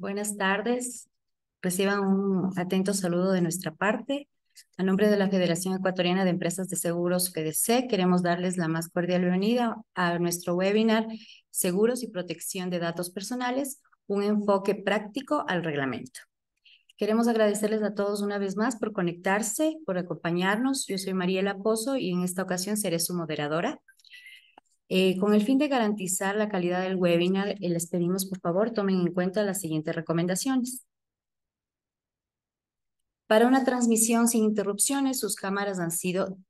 Buenas tardes. Reciban un atento saludo de nuestra parte. A nombre de la Federación Ecuatoriana de Empresas de Seguros, FEDESEC, queremos darles la más cordial bienvenida a nuestro webinar Seguros y Protección de Datos Personales, un enfoque práctico al reglamento. Queremos agradecerles a todos una vez más por conectarse, por acompañarnos. Yo soy Mariela Pozo y en esta ocasión seré su moderadora. Con el fin de garantizar la calidad del webinar, les pedimos por favor tomen en cuenta las siguientes recomendaciones. Para una transmisión sin interrupciones, sus cámaras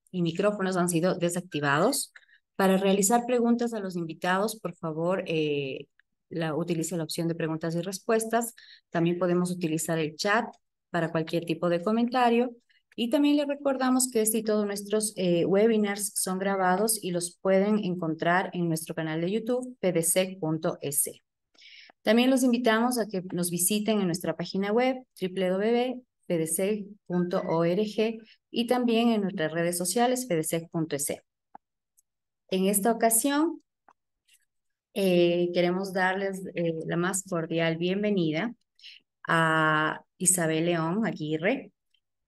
y micrófonos han sido desactivados. Para realizar preguntas a los invitados, por favor, utilice la opción de preguntas y respuestas. También podemos utilizar el chat para cualquier tipo de comentario. Y también les recordamos que este y todos nuestros webinars son grabados y los pueden encontrar en nuestro canal de YouTube, pdsec.es. También los invitamos a que nos visiten en nuestra página web www.pdsec.org y también en nuestras redes sociales pdsec.es. En esta ocasión queremos darles la más cordial bienvenida a Isabel León Aguirre.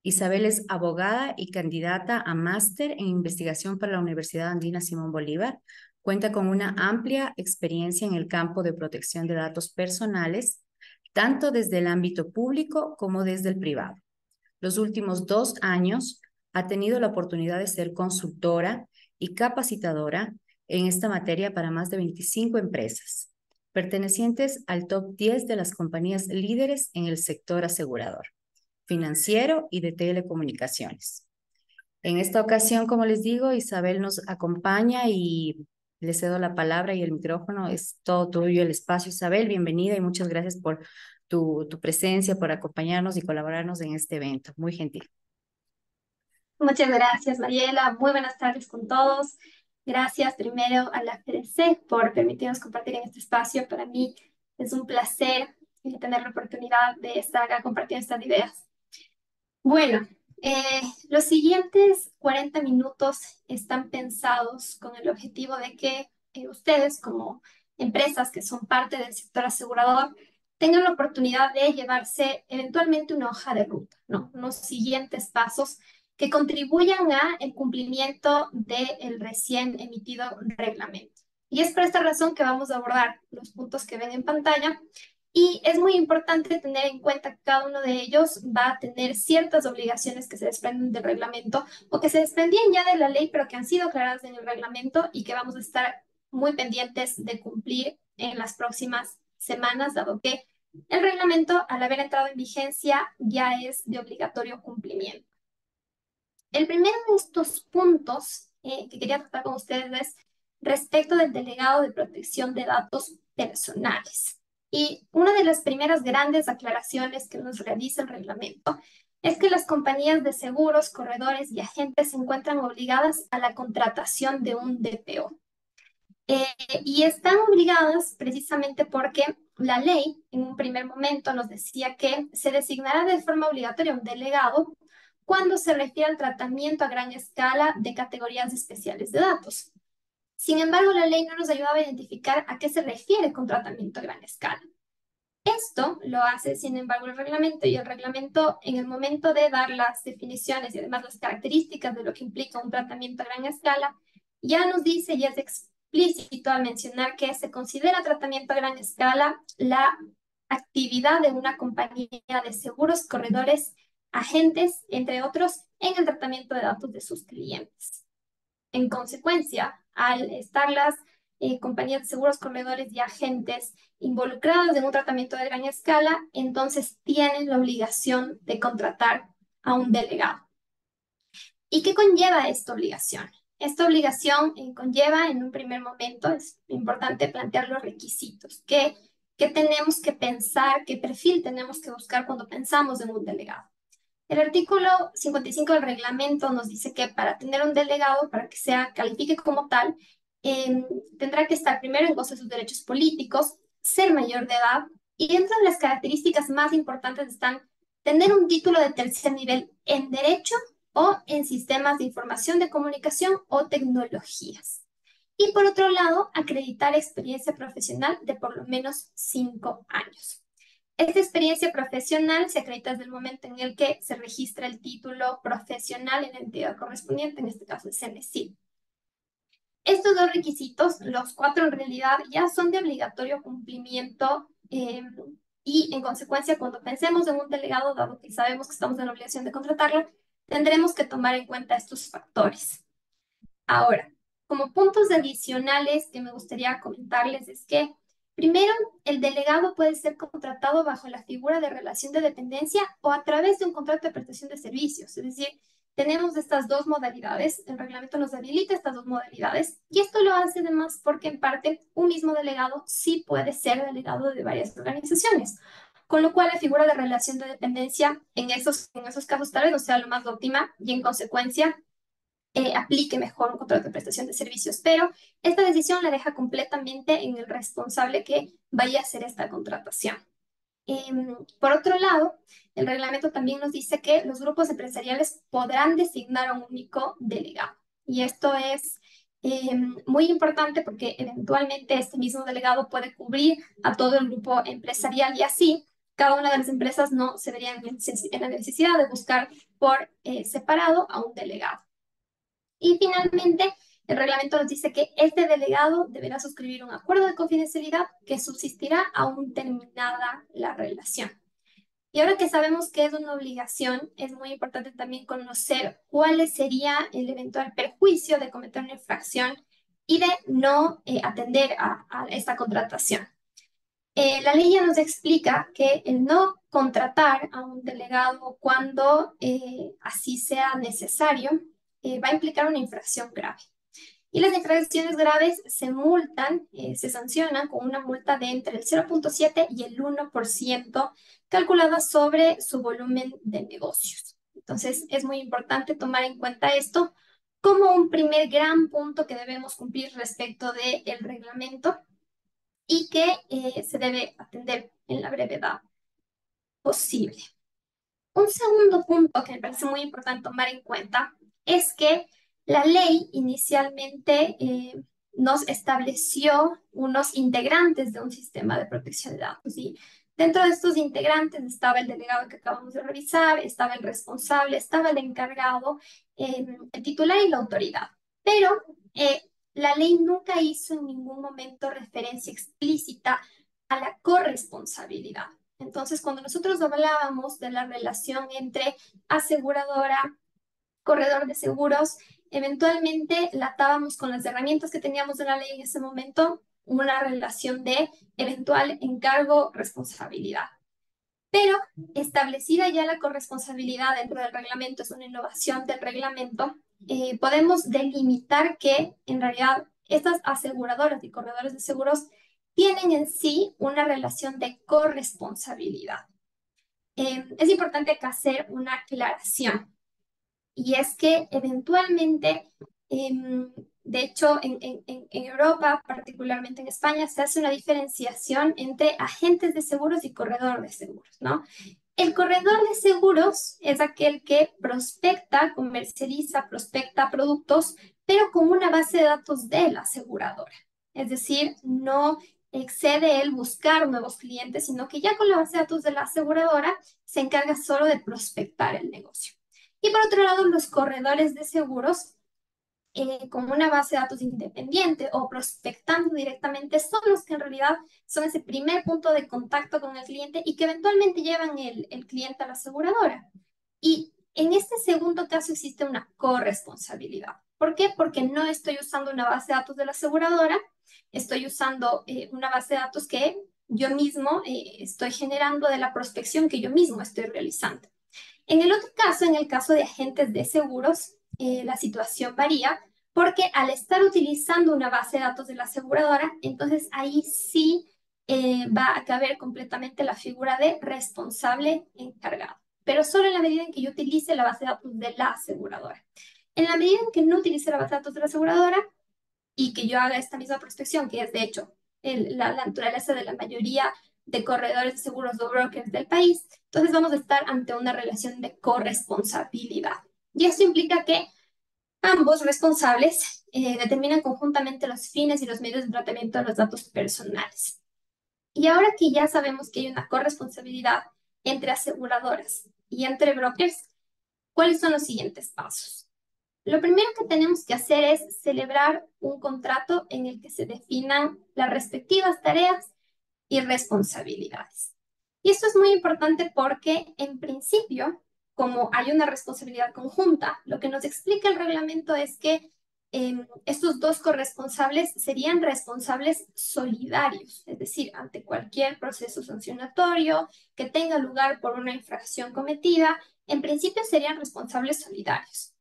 Isabel es abogada y candidata a máster en investigación para la Universidad Andina Simón Bolívar. Cuenta con una amplia experiencia en el campo de protección de datos personales, tanto desde el ámbito público como desde el privado. Los últimos 2 años ha tenido la oportunidad de ser consultora y capacitadora en esta materia para más de 25 empresas, pertenecientes al top 10 de las compañías líderes en el sector asegurador, financiero y de telecomunicaciones. En esta ocasión, como les digo, Isabel nos acompaña y le cedo la palabra y el micrófono. Es todo tuyo el espacio, Isabel. Bienvenida y muchas gracias por tu presencia, por acompañarnos y colaborarnos en este evento. Muy gentil. Muchas gracias, Mariela. Muy buenas tardes con todos. Gracias primero a la FEDESEC por permitirnos compartir en este espacio. Para mí es un placer tener la oportunidad de estar acá compartiendo estas ideas. Bueno, los siguientes 40 minutos están pensados con el objetivo de que ustedes, como empresas que son parte del sector asegurador, tengan la oportunidad de llevarse eventualmente una hoja de ruta, ¿no? Unos siguientes pasos que contribuyan a el cumplimiento del recién emitido reglamento. Y es por esta razón que vamos a abordar los puntos que ven en pantalla. Y es muy importante tener en cuenta que cada uno de ellos va a tener ciertas obligaciones que se desprenden del reglamento o que se desprendían ya de la ley, pero que han sido aclaradas en el reglamento y que vamos a estar muy pendientes de cumplir en las próximas semanas, dado que el reglamento, al haber entrado en vigencia, ya es de obligatorio cumplimiento. El primero de estos puntos que quería tratar con ustedes es respecto del delegado de protección de datos personales. Y una de las primeras grandes aclaraciones que nos realiza el reglamento es que las compañías de seguros, corredores y agentes se encuentran obligadas a la contratación de un DPO. Y están obligadas precisamente porque la ley en un primer momento nos decía que se designará de forma obligatoria un delegado cuando se refiere al tratamiento a gran escala de categorías especiales de datos. Sin embargo, la ley no nos ayudaba a identificar a qué se refiere con tratamiento a gran escala. Esto lo hace, sin embargo, el reglamento, y el reglamento, en el momento de dar las definiciones y además las características de lo que implica un tratamiento a gran escala, ya nos dice y es explícito al mencionar que se considera tratamiento a gran escala la actividad de una compañía de seguros, corredores, agentes, entre otros, en el tratamiento de datos de sus clientes. En consecuencia, al estar las compañías de seguros, corredores y agentes involucrados en un tratamiento de gran escala, entonces tienen la obligación de contratar a un delegado. ¿Y qué conlleva esta obligación? Esta obligación conlleva, en un primer momento, es importante plantear los requisitos. ¿Qué tenemos que pensar? ¿Qué perfil tenemos que buscar cuando pensamos en un delegado? El artículo 55 del reglamento nos dice que para tener un delegado, para que sea califique como tal, tendrá que estar primero en goce de sus derechos políticos, ser mayor de edad, y dentro de las características más importantes están tener un título de tercer nivel en Derecho o en Sistemas de Información de Comunicación o Tecnologías. Y por otro lado, acreditar experiencia profesional de por lo menos 5 años. Esta experiencia profesional se acredita desde el momento en el que se registra el título profesional en la entidad correspondiente, en este caso el CNC. Estos dos requisitos, los cuatro en realidad, ya son de obligatorio cumplimiento y en consecuencia cuando pensemos en un delegado, dado que sabemos que estamos en la obligación de contratarlo, tendremos que tomar en cuenta estos factores. Ahora, como puntos adicionales que me gustaría comentarles es que, primero, el delegado puede ser contratado bajo la figura de relación de dependencia o a través de un contrato de prestación de servicios. Es decir, tenemos estas dos modalidades, el reglamento nos habilita estas dos modalidades y esto lo hace además porque en parte un mismo delegado sí puede ser delegado de varias organizaciones. Con lo cual, la figura de relación de dependencia en esos casos tal vez no sea lo más óptima y en consecuencia aplique mejor un contrato de prestación de servicios, pero esta decisión la deja completamente en el responsable que vaya a hacer esta contratación. Por otro lado, el reglamento también nos dice que los grupos empresariales podrán designar a un único delegado. Y esto es muy importante porque eventualmente este mismo delegado puede cubrir a todo el grupo empresarial y así cada una de las empresas no se verían en la necesidad de buscar por separado a un delegado. Y finalmente, el reglamento nos dice que este delegado deberá suscribir un acuerdo de confidencialidad que subsistirá aún terminada la relación. Y ahora que sabemos que es una obligación, es muy importante también conocer cuál sería el eventual perjuicio de cometer una infracción y de no atender a esta contratación. La ley ya nos explica que el no contratar a un delegado cuando así sea necesario va a implicar una infracción grave. Y las infracciones graves se multan, se sancionan con una multa de entre el 0,7 y el 1% calculada sobre su volumen de negocios. Entonces, es muy importante tomar en cuenta esto como un primer gran punto que debemos cumplir respecto del reglamento y que se debe atender en la brevedad posible. Un segundo punto que me parece muy importante tomar en cuenta es que la ley inicialmente nos estableció unos integrantes de un sistema de protección de datos. Y dentro de estos integrantes estaba el delegado que acabamos de revisar, estaba el responsable, estaba el encargado, el titular y la autoridad. Pero la ley nunca hizo en ningún momento referencia explícita a la corresponsabilidad. Entonces, cuando nosotros hablábamos de la relación entre aseguradora, corredor de seguros, eventualmente la atábamos con las herramientas que teníamos de la ley en ese momento, una relación de eventual encargo-responsabilidad. Pero establecida ya la corresponsabilidad dentro del reglamento, es una innovación del reglamento, podemos delimitar que en realidad estas aseguradoras y corredores de seguros tienen en sí una relación de corresponsabilidad. Es importante acá hacer una aclaración y es que eventualmente, de hecho en Europa, particularmente en España, se hace una diferenciación entre agentes de seguros y corredor de seguros, ¿no? El corredor de seguros es aquel que prospecta, comercializa, prospecta productos, pero con una base de datos de la aseguradora. Es decir, no excede el buscar nuevos clientes, sino que ya con la base de datos de la aseguradora se encarga solo de prospectar el negocio. Y por otro lado, los corredores de seguros con una base de datos independiente o prospectando directamente son los que en realidad son ese primer punto de contacto con el cliente y que eventualmente llevan el cliente a la aseguradora. Y en este segundo caso existe una corresponsabilidad. ¿Por qué? Porque no estoy usando una base de datos de la aseguradora, estoy usando una base de datos que yo mismo estoy generando de la prospección que yo mismo estoy realizando. En el otro caso, en el caso de agentes de seguros, la situación varía porque al estar utilizando una base de datos de la aseguradora, entonces ahí sí va a caber completamente la figura de responsable encargado, pero solo en la medida en que yo utilice la base de datos de la aseguradora. En la medida en que no utilice la base de datos de la aseguradora y que yo haga esta misma prospección, que es de hecho la naturaleza de la mayoría de corredores de seguros o brokers del país, entonces vamos a estar ante una relación de corresponsabilidad. Y esto implica que ambos responsables determinan conjuntamente los fines y los medios de tratamiento de los datos personales. Y ahora que ya sabemos que hay una corresponsabilidad entre aseguradoras y entre brokers, ¿cuáles son los siguientes pasos? Lo primero que tenemos que hacer es celebrar un contrato en el que se definan las respectivas tareas y responsabilidades. Y esto es muy importante porque, en principio, como hay una responsabilidad conjunta, lo que nos explica el reglamento es que estos dos corresponsables serían responsables solidarios, es decir, ante cualquier proceso sancionatorio que tenga lugar por una infracción cometida, en principio serían responsables solidarios.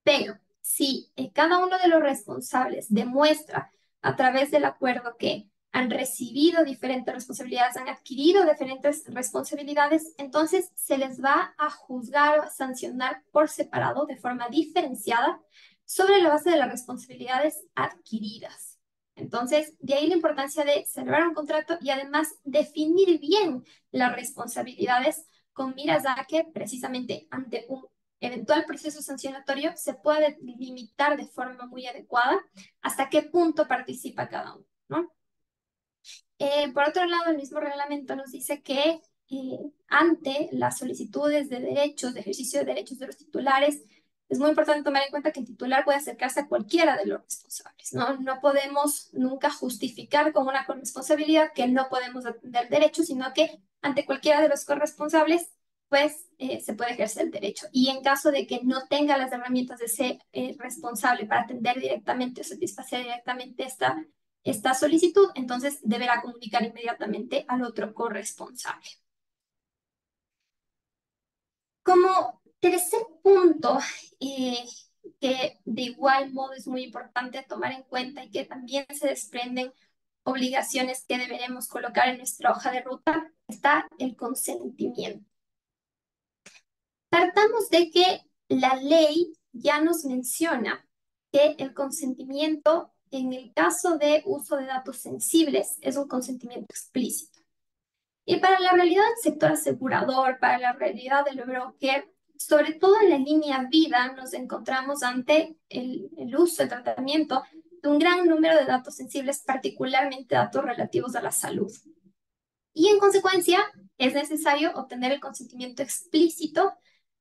Pero si cada uno de los responsables demuestra a través del acuerdo que han recibido diferentes responsabilidades, han adquirido diferentes responsabilidades, entonces se les va a juzgar o a sancionar por separado, de forma diferenciada, sobre la base de las responsabilidades adquiridas. Entonces, de ahí la importancia de celebrar un contrato y además definir bien las responsabilidades con miras a que precisamente ante un eventual proceso sancionatorio se puede limitar de forma muy adecuada hasta qué punto participa cada uno, ¿no? Por otro lado, el mismo reglamento nos dice que ante las solicitudes de derechos, de ejercicio de derechos de los titulares, es muy importante tomar en cuenta que el titular puede acercarse a cualquiera de los responsables, ¿no? No podemos nunca justificar con una corresponsabilidad que no podemos atender derechos, sino que ante cualquiera de los corresponsables, pues se puede ejercer el derecho. Y en caso de que no tenga las herramientas de ser responsable para atender directamente o satisfacer directamente esta solicitud, entonces deberá comunicar inmediatamente al otro corresponsable. Como tercer punto, que de igual modo es muy importante tomar en cuenta y que también se desprenden obligaciones que deberemos colocar en nuestra hoja de ruta, está el consentimiento. Partamos de que la ley ya nos menciona que el consentimiento en el caso de uso de datos sensibles es un consentimiento explícito. Y para la realidad del sector asegurador, para la realidad del broker, sobre todo en la línea vida, nos encontramos ante el uso, el tratamiento de un gran número de datos sensibles, particularmente datos relativos a la salud. Y en consecuencia, es necesario obtener el consentimiento explícito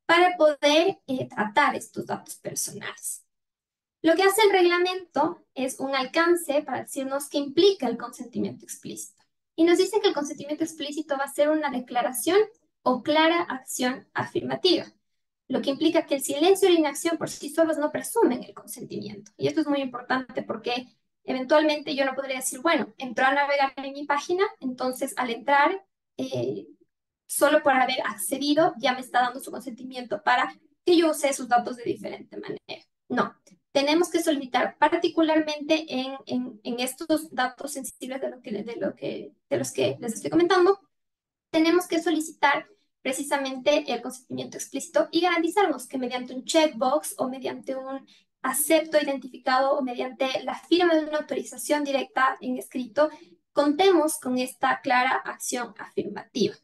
para poder tratar estos datos personales. Lo que hace el reglamento es un alcance para decirnos qué implica el consentimiento explícito. Y nos dice que el consentimiento explícito va a ser una declaración o clara acción afirmativa, lo que implica que el silencio y la inacción por sí solos no presumen el consentimiento. Y esto es muy importante porque eventualmente yo no podría decir, bueno, entró a navegar en mi página, entonces al entrar, solo por haber accedido, ya me está dando su consentimiento para que yo use sus datos de diferente manera. No, tenemos que solicitar particularmente en estos datos sensibles de los que les estoy comentando, tenemos que solicitar precisamente el consentimiento explícito y garantizarnos que mediante un checkbox o mediante un acepto identificado o mediante la firma de una autorización directa en escrito, contemos con esta clara acción afirmativa.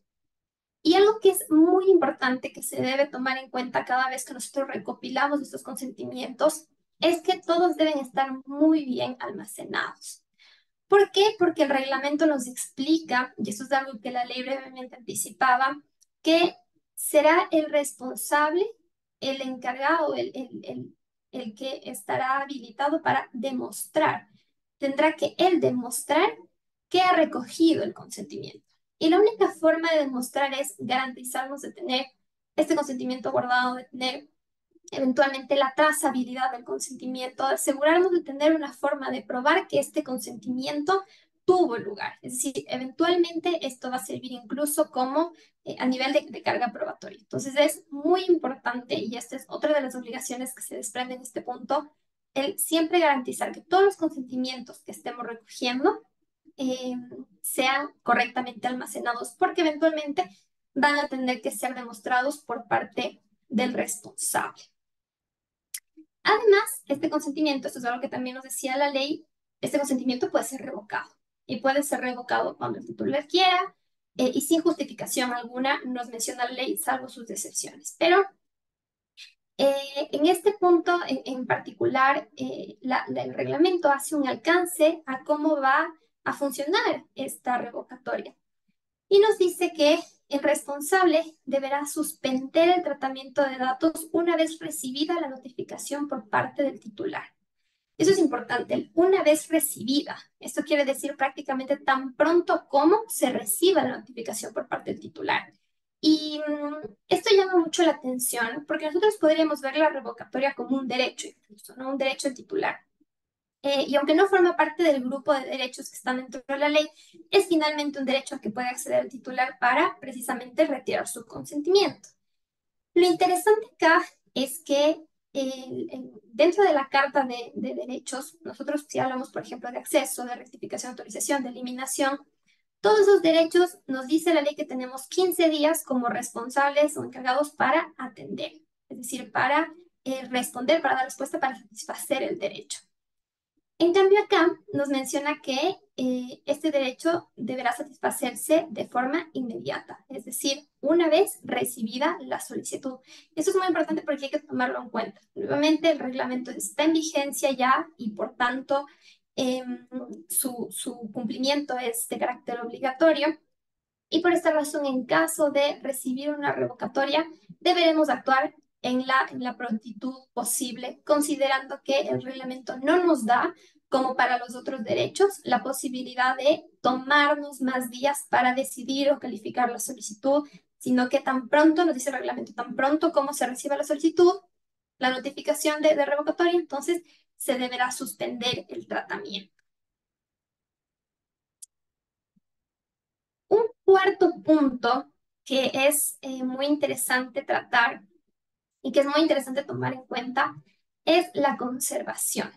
Y algo que es muy importante que se debe tomar en cuenta cada vez que nosotros recopilamos estos consentimientos es que todos deben estar muy bien almacenados. ¿Por qué? Porque el reglamento nos explica, y eso es algo que la ley brevemente anticipaba, que será el responsable, el encargado, el que estará habilitado para demostrar. Tendrá que él demostrar que ha recogido el consentimiento. Y la única forma de demostrar es garantizarnos de tener este consentimiento guardado, de tener eventualmente la trazabilidad del consentimiento, asegurarnos de tener una forma de probar que este consentimiento tuvo lugar. Es decir, eventualmente esto va a servir incluso como a nivel de carga probatoria. Entonces es muy importante, y esta es otra de las obligaciones que se desprende en este punto, el siempre garantizar que todos los consentimientos que estemos recogiendo eh, sean correctamente almacenados, porque eventualmente van a tener que ser demostrados por parte del responsable. Además, este consentimiento, esto es algo que también nos decía la ley, este consentimiento puede ser revocado y puede ser revocado cuando el titular quiera y sin justificación alguna, nos menciona la ley, salvo sus excepciones. Pero en este punto en particular, el reglamento hace un alcance a cómo va a funcionar esta revocatoria. Y nos dice que el responsable deberá suspender el tratamiento de datos una vez recibida la notificación por parte del titular. Eso es importante, el una vez recibida. Esto quiere decir prácticamente tan pronto como se reciba la notificación por parte del titular. Y esto llama mucho la atención porque nosotros podríamos ver la revocatoria como un derecho, incluso, ¿no? Un derecho al titular. Y aunque no forma parte del grupo de derechos que están dentro de la ley, es finalmente un derecho al que puede acceder el titular para precisamente retirar su consentimiento. Lo interesante acá es que dentro de la Carta de Derechos, nosotros si hablamos, por ejemplo, de acceso, de rectificación, autorización, de eliminación, todos esos derechos nos dice la ley que tenemos 15 días como responsables o encargados para atender, es decir, para responder, para dar respuesta, para satisfacer el derecho. En cambio, acá nos menciona que este derecho deberá satisfacerse de forma inmediata, es decir, una vez recibida la solicitud. Eso es muy importante porque hay que tomarlo en cuenta. Nuevamente, el reglamento está en vigencia ya y por tanto su cumplimiento es de carácter obligatorio. Y por esta razón, en caso de recibir una revocatoria, deberemos actuar en la prontitud posible, considerando que el reglamento no nos da, como para los otros derechos, la posibilidad de tomarnos más días para decidir o calificar la solicitud, sino que tan pronto, nos dice el reglamento, tan pronto como se reciba la solicitud, la notificación de revocatoria, entonces se deberá suspender el tratamiento. Un cuarto punto que es muy interesante tratar y que es muy interesante tomar en cuenta es la conservación.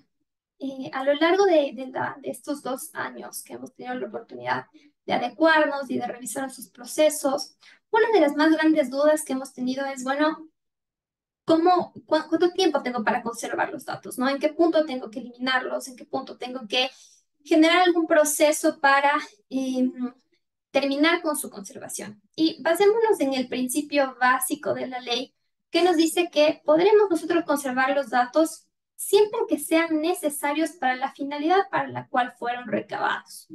A lo largo de estos 2 años que hemos tenido la oportunidad de adecuarnos y de revisar sus procesos, una de las más grandes dudas que hemos tenido es, bueno, ¿cuánto tiempo tengo para conservar los datos? ¿No? ¿En qué punto tengo que eliminarlos? ¿En qué punto tengo que generar algún proceso para terminar con su conservación? Y basémonos en el principio básico de la ley que nos dice que podremos nosotros conservar los datos siempre que sean necesarios para la finalidad para la cual fueron recabados.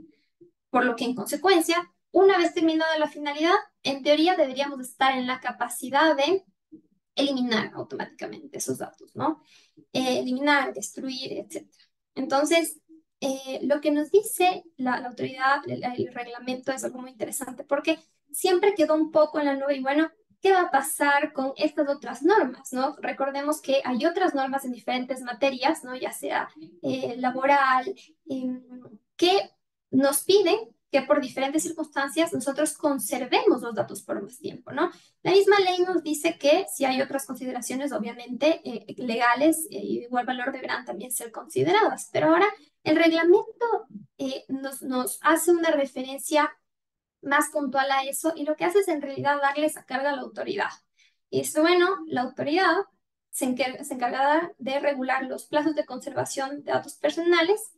Por lo que en consecuencia, una vez terminada la finalidad, en teoría deberíamos estar en la capacidad de eliminar automáticamente esos datos, ¿no? Eliminar, destruir, etc. Entonces, lo que nos dice la autoridad, el reglamento es algo muy interesante porque siempre quedó un poco en la nube y bueno, ¿qué va a pasar con estas otras normas, no? Recordemos que hay otras normas en diferentes materias, ¿no? Ya sea laboral, que nos piden que por diferentes circunstancias nosotros conservemos los datos por más tiempo, ¿no? La misma ley nos dice que si hay otras consideraciones, obviamente legales y de igual valor deberán también ser consideradas, pero ahora el reglamento nos hace una referencia más puntual a eso y lo que hace es en realidad darle esa carga a la autoridad. Y es bueno, la autoridad se encarga de regular los plazos de conservación de datos personales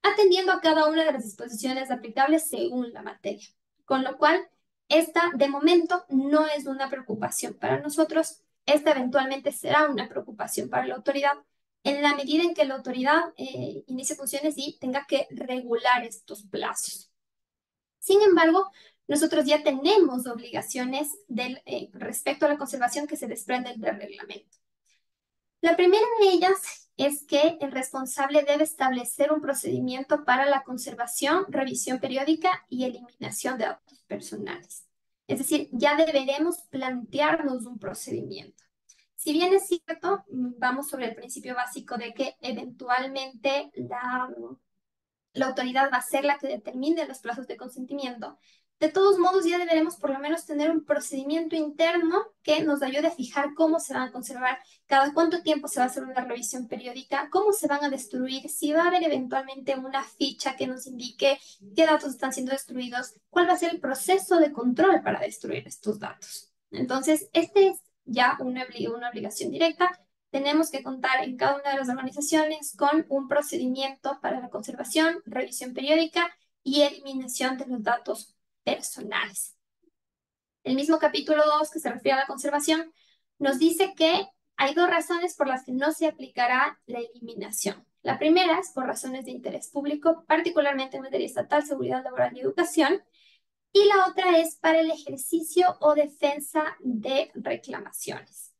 atendiendo a cada una de las disposiciones aplicables según la materia. Con lo cual, esta de momento no es una preocupación para nosotros, esta eventualmente será una preocupación para la autoridad en la medida en que la autoridad inicie funciones y tenga que regular estos plazos. Sin embargo, nosotros ya tenemos obligaciones respecto a la conservación que se desprenden del reglamento. La primera de ellas es que el responsable debe establecer un procedimiento para la conservación, revisión periódica y eliminación de datos personales. Es decir, ya deberemos plantearnos un procedimiento. Si bien es cierto, vamos sobre el principio básico de que eventualmente la autoridad va a ser la que determine los plazos de consentimiento. De todos modos, ya deberemos por lo menos tener un procedimiento interno que nos ayude a fijar cómo se van a conservar, cada cuánto tiempo se va a hacer una revisión periódica, cómo se van a destruir, si va a haber eventualmente una ficha que nos indique qué datos están siendo destruidos, cuál va a ser el proceso de control para destruir estos datos. Entonces, este es ya una obligación directa. Tenemos que contar en cada una de las organizaciones con un procedimiento para la conservación, revisión periódica y eliminación de los datos personales. El mismo capítulo 2 que se refiere a la conservación nos dice que hay 2 razones por las que no se aplicará la eliminación. La primera es por razones de interés público, particularmente en materia estatal, seguridad laboral y educación. Y la otra es para el ejercicio o defensa de reclamaciones.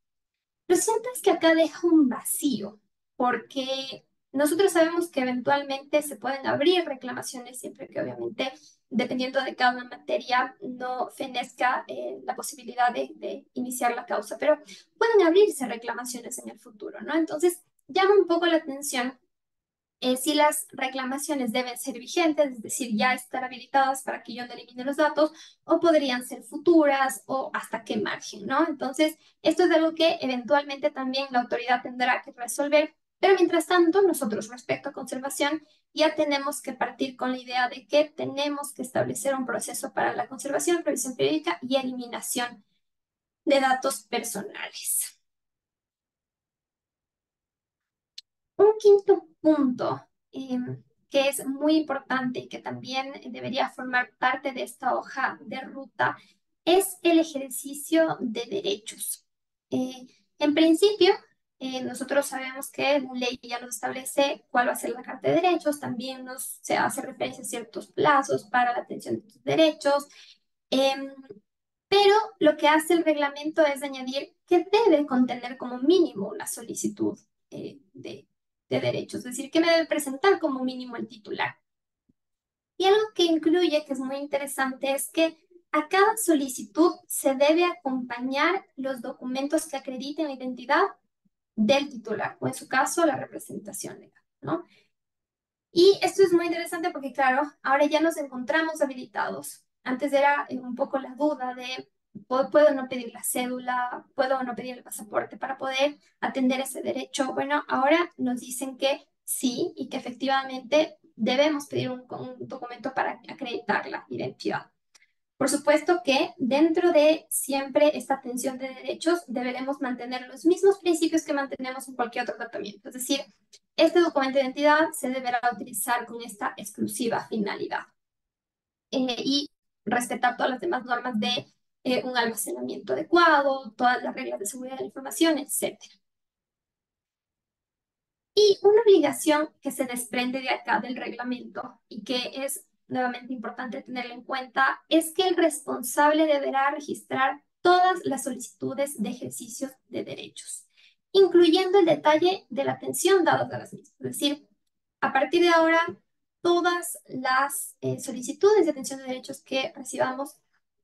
Lo cierto es que acá deja un vacío, porque nosotros sabemos que eventualmente se pueden abrir reclamaciones, siempre que obviamente, dependiendo de cada materia, no fenezca la posibilidad de iniciar la causa, pero pueden abrirse reclamaciones en el futuro, ¿no? Entonces, llama un poco la atención si las reclamaciones deben ser vigentes, es decir, ya estar habilitadas para que yo no elimine los datos, o podrían ser futuras, o hasta qué margen, ¿no? Entonces, esto es algo que eventualmente también la autoridad tendrá que resolver, pero mientras tanto, nosotros respecto a conservación, ya tenemos que partir con la idea de que tenemos que establecer un proceso para la conservación, revisión periódica y eliminación de datos personales. Un quinto punto que es muy importante y que también debería formar parte de esta hoja de ruta es el ejercicio de derechos. Eh, en principio, nosotros sabemos que la ley ya nos establece cuál va a ser la Carta de Derechos, también se hace referencia a ciertos plazos para la atención de tus derechos, em, pero lo que hace el reglamento es añadir que debe contener como mínimo una solicitud de derechos, es decir, que me debe presentar como mínimo el titular. Y algo que incluye, que es muy interesante, es que a cada solicitud se debe acompañar los documentos que acrediten la identidad del titular, o en su caso, la representación legal, ¿no? Y esto es muy interesante porque, claro, ahora ya nos encontramos habilitados. Antes era un poco la duda de, ¿puedo o no pedir la cédula? ¿Puedo o no pedir el pasaporte para poder atender ese derecho? Bueno, ahora nos dicen que sí y que efectivamente debemos pedir un documento para acreditar la identidad. Por supuesto que dentro de siempre esta atención de derechos deberemos mantener los mismos principios que mantenemos en cualquier otro tratamiento. Es decir, este documento de identidad se deberá utilizar con esta exclusiva finalidad y respetar todas las demás normas de un almacenamiento adecuado, todas las reglas de seguridad de la información, etcétera. Y una obligación que se desprende de acá del reglamento y que es nuevamente importante tenerlo en cuenta es que el responsable deberá registrar todas las solicitudes de ejercicios de derechos, incluyendo el detalle de la atención dada a las mismas. Es decir, a partir de ahora, todas las solicitudes de atención de derechos que recibamos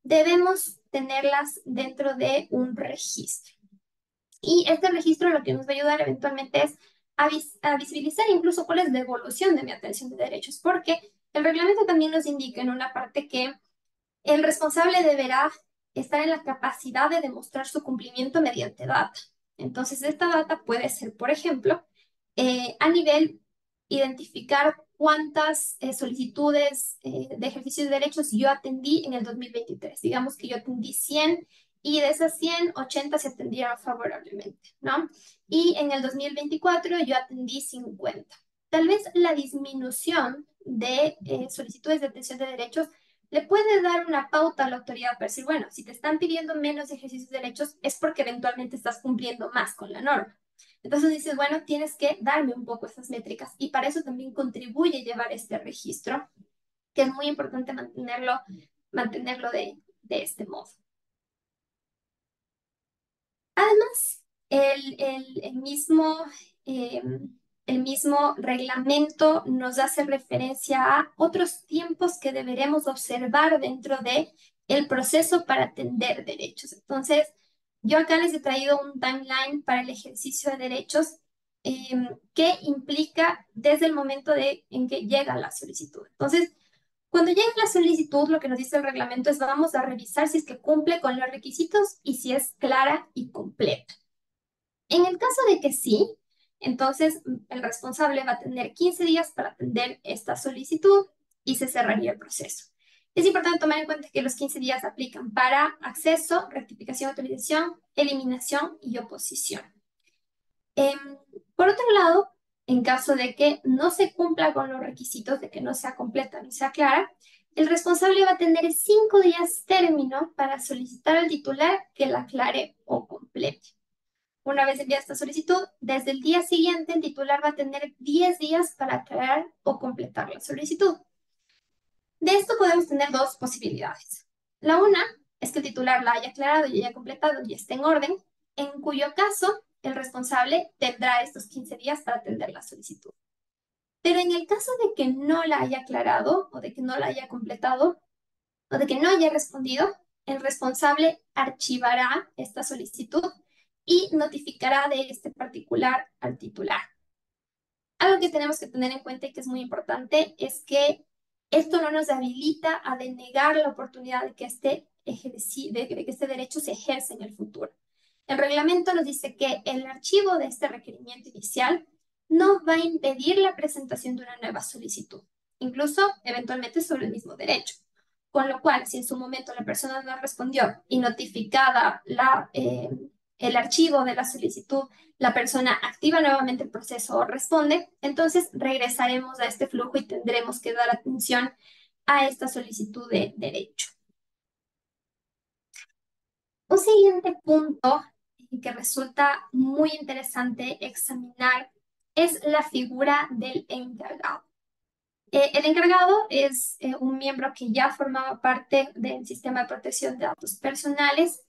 debemos tenerlas dentro de un registro. Y este registro lo que nos va a ayudar eventualmente es a visibilizar incluso cuál es la evolución de mi atención de derechos, porque el reglamento también nos indica en una parte que el responsable deberá estar en la capacidad de demostrar su cumplimiento mediante data. Entonces, esta data puede ser, por ejemplo, a nivel identificar cuántas solicitudes de ejercicio de derechos yo atendí en el 2023. Digamos que yo atendí 100 y de esas 100, 80 se atendieron favorablemente, ¿no? Y en el 2024 yo atendí 50. Tal vez la disminución de solicitudes de atención de derechos le puede dar una pauta a la autoridad para decir, bueno, si te están pidiendo menos ejercicios de derechos es porque eventualmente estás cumpliendo más con la norma. Entonces dices, bueno, tienes que darme un poco esas métricas y para eso también contribuye llevar este registro, que es muy importante mantenerlo de este modo. Además, eh, el mismo reglamento nos hace referencia a otros tiempos que deberemos observar dentro de el proceso para atender derechos. Entonces, yo acá les he traído un timeline para el ejercicio de derechos que implica desde el momento en que llega la solicitud. Entonces, cuando llega la solicitud, lo que nos dice el reglamento es vamos a revisar si es que cumple con los requisitos y si es clara y completa. En el caso de que sí, entonces el responsable va a tener 15 días para atender esta solicitud y se cerraría el proceso. Es importante tomar en cuenta que los 15 días aplican para acceso, rectificación, autorización, eliminación y oposición. Por otro lado, en caso de que no se cumpla con los requisitos, de que no sea completa, no sea clara, el responsable va a tener 5 días término para solicitar al titular que la aclare o complete. Una vez enviada esta solicitud, desde el día siguiente el titular va a tener 10 días para aclarar o completar la solicitud. De esto podemos tener dos posibilidades. La una es que el titular la haya aclarado y haya completado y esté en orden, en cuyo caso el responsable tendrá estos 15 días para atender la solicitud. Pero en el caso de que no la haya aclarado o de que no la haya completado o de que no haya respondido, el responsable archivará esta solicitud y notificará de este particular al titular. Algo que tenemos que tener en cuenta y que es muy importante es que esto no nos habilita a denegar la oportunidad de que este derecho se ejerza en el futuro. El reglamento nos dice que el archivo de este requerimiento inicial no va a impedir la presentación de una nueva solicitud, incluso eventualmente sobre el mismo derecho. Con lo cual, si en su momento la persona no respondió y notificada el archivo de la solicitud, la persona activa nuevamente el proceso o responde, entonces regresaremos a este flujo y tendremos que dar atención a esta solicitud de derecho. Un siguiente punto que resulta muy interesante examinar es la figura del encargado. El encargado es un miembro que ya formaba parte del sistema de protección de datos personales,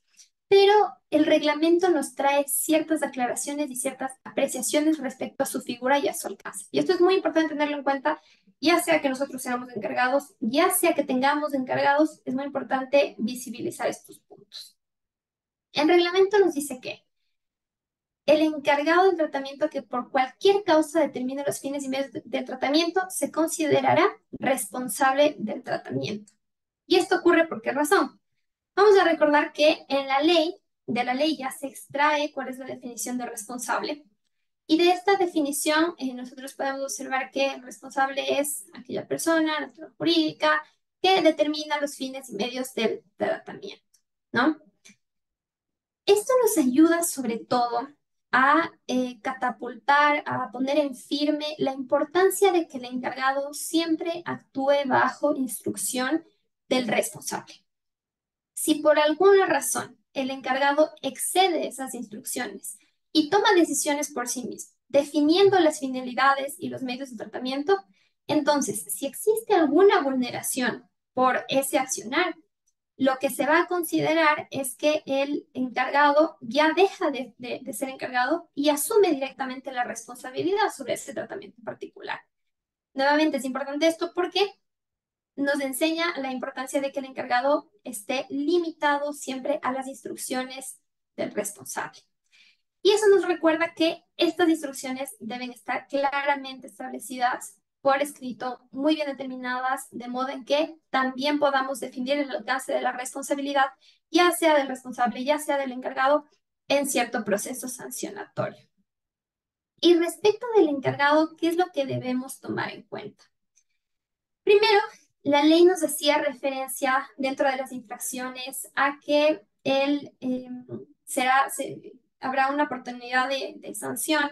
pero el reglamento nos trae ciertas aclaraciones y ciertas apreciaciones respecto a su figura y a su alcance. Y esto es muy importante tenerlo en cuenta, ya sea que nosotros seamos encargados, ya sea que tengamos encargados, es muy importante visibilizar estos puntos. El reglamento nos dice que el encargado del tratamiento que por cualquier causa determine los fines y medios del tratamiento se considerará responsable del tratamiento. ¿Y esto ocurre por qué razón? Vamos a recordar que de la ley ya se extrae cuál es la definición de responsable. Y de esta definición nosotros podemos observar que el responsable es aquella persona, natural jurídica, que determina los fines y medios del tratamiento, ¿no? Esto nos ayuda sobre todo a catapultar, a poner en firme la importancia de que el encargado siempre actúe bajo instrucción del responsable. Si por alguna razón el encargado excede esas instrucciones y toma decisiones por sí mismo, definiendo las finalidades y los medios de tratamiento, entonces, si existe alguna vulneración por ese accionar, lo que se va a considerar es que el encargado ya deja de ser encargado y asume directamente la responsabilidad sobre ese tratamiento en particular. Nuevamente es importante esto porque nos enseña la importancia de que el encargado esté limitado siempre a las instrucciones del responsable. Y eso nos recuerda que estas instrucciones deben estar claramente establecidas por escrito, muy bien determinadas, de modo en que también podamos definir el alcance de la responsabilidad, ya sea del responsable, ya sea del encargado, en cierto proceso sancionatorio. Y respecto del encargado, ¿qué es lo que debemos tomar en cuenta? Primero, la ley nos hacía referencia dentro de las infracciones a que habrá una oportunidad de sanción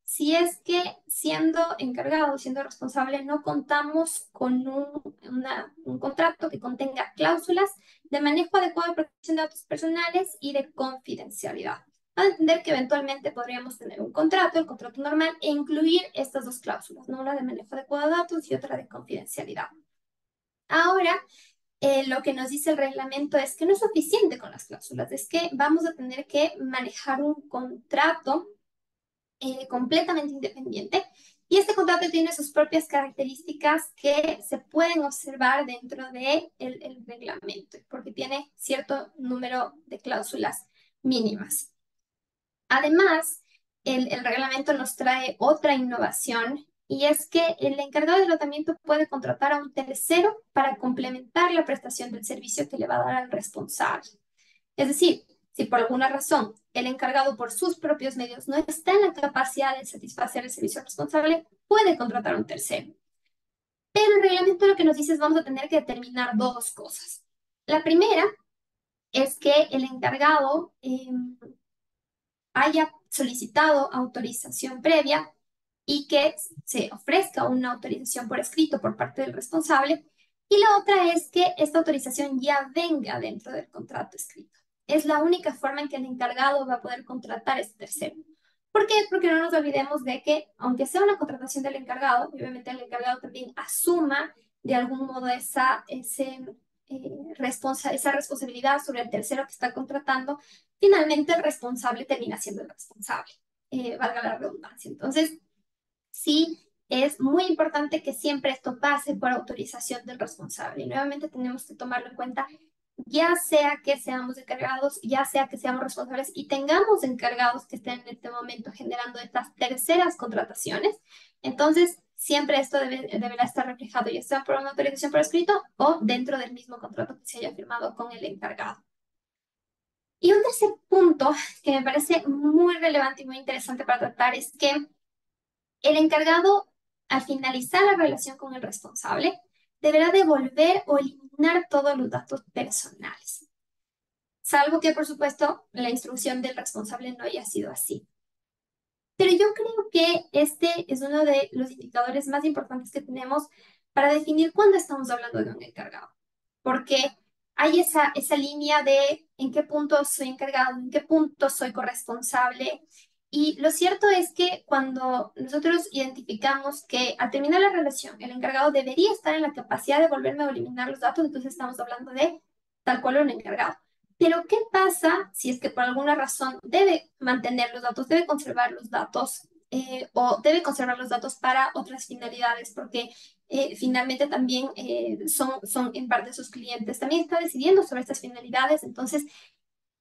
si es que siendo encargado, siendo responsable, no contamos con un contrato que contenga cláusulas de manejo adecuado de protección de datos personales y de confidencialidad. A entender que eventualmente podríamos tener un contrato, el contrato normal, e incluir estas dos cláusulas, ¿no? Una de manejo adecuado de datos y otra de confidencialidad. Ahora, lo que nos dice el reglamento es que no es suficiente con las cláusulas, es que vamos a tener que manejar un contrato completamente independiente y este contrato tiene sus propias características que se pueden observar dentro del reglamento, porque tiene cierto número de cláusulas mínimas. Además, el reglamento nos trae otra innovación y es que el encargado de tratamiento puede contratar a un tercero para complementar la prestación del servicio que le va a dar al responsable. Es decir, si por alguna razón el encargado por sus propios medios no está en la capacidad de satisfacer el servicio responsable, puede contratar a un tercero. Pero el reglamento lo que nos dice es vamos a tener que determinar dos cosas. La primera es que el encargado haya solicitado autorización previa y que se ofrezca una autorización por escrito por parte del responsable. Y la otra es que esta autorización ya venga dentro del contrato escrito. es la única forma en que el encargado va a poder contratar a este tercero. ¿Por qué? Porque no nos olvidemos de que, aunque sea una contratación del encargado, obviamente el encargado también asuma de algún modo esa responsabilidad sobre el tercero que está contratando, finalmente el responsable termina siendo el responsable, valga la redundancia. Entonces, sí, es muy importante que siempre esto pase por autorización del responsable. Y nuevamente tenemos que tomarlo en cuenta, ya sea que seamos encargados, ya sea que seamos responsables y tengamos encargados que estén en este momento generando estas terceras contrataciones. Entonces, siempre esto deberá estar reflejado, ya sea por una autorización por escrito o dentro del mismo contrato que se haya firmado con el encargado. Y un tercer punto que me parece muy relevante y muy interesante para tratar es que el encargado, al finalizar la relación con el responsable, deberá devolver o eliminar todos los datos personales, salvo que, por supuesto, la instrucción del responsable no haya sido así. Pero yo creo que este es uno de los indicadores más importantes que tenemos para definir cuándo estamos hablando de un encargado, porque hay esa línea de en qué punto soy encargado, en qué punto soy corresponsable. Y lo cierto es que cuando nosotros identificamos que al terminar la relación el encargado debería estar en la capacidad de volverme a eliminar los datos, entonces estamos hablando de tal cual un encargado. Pero ¿qué pasa si es que por alguna razón debe mantener los datos, debe conservar los datos o debe conservar los datos para otras finalidades? Porque finalmente también son en parte sus clientes. También está decidiendo sobre estas finalidades, entonces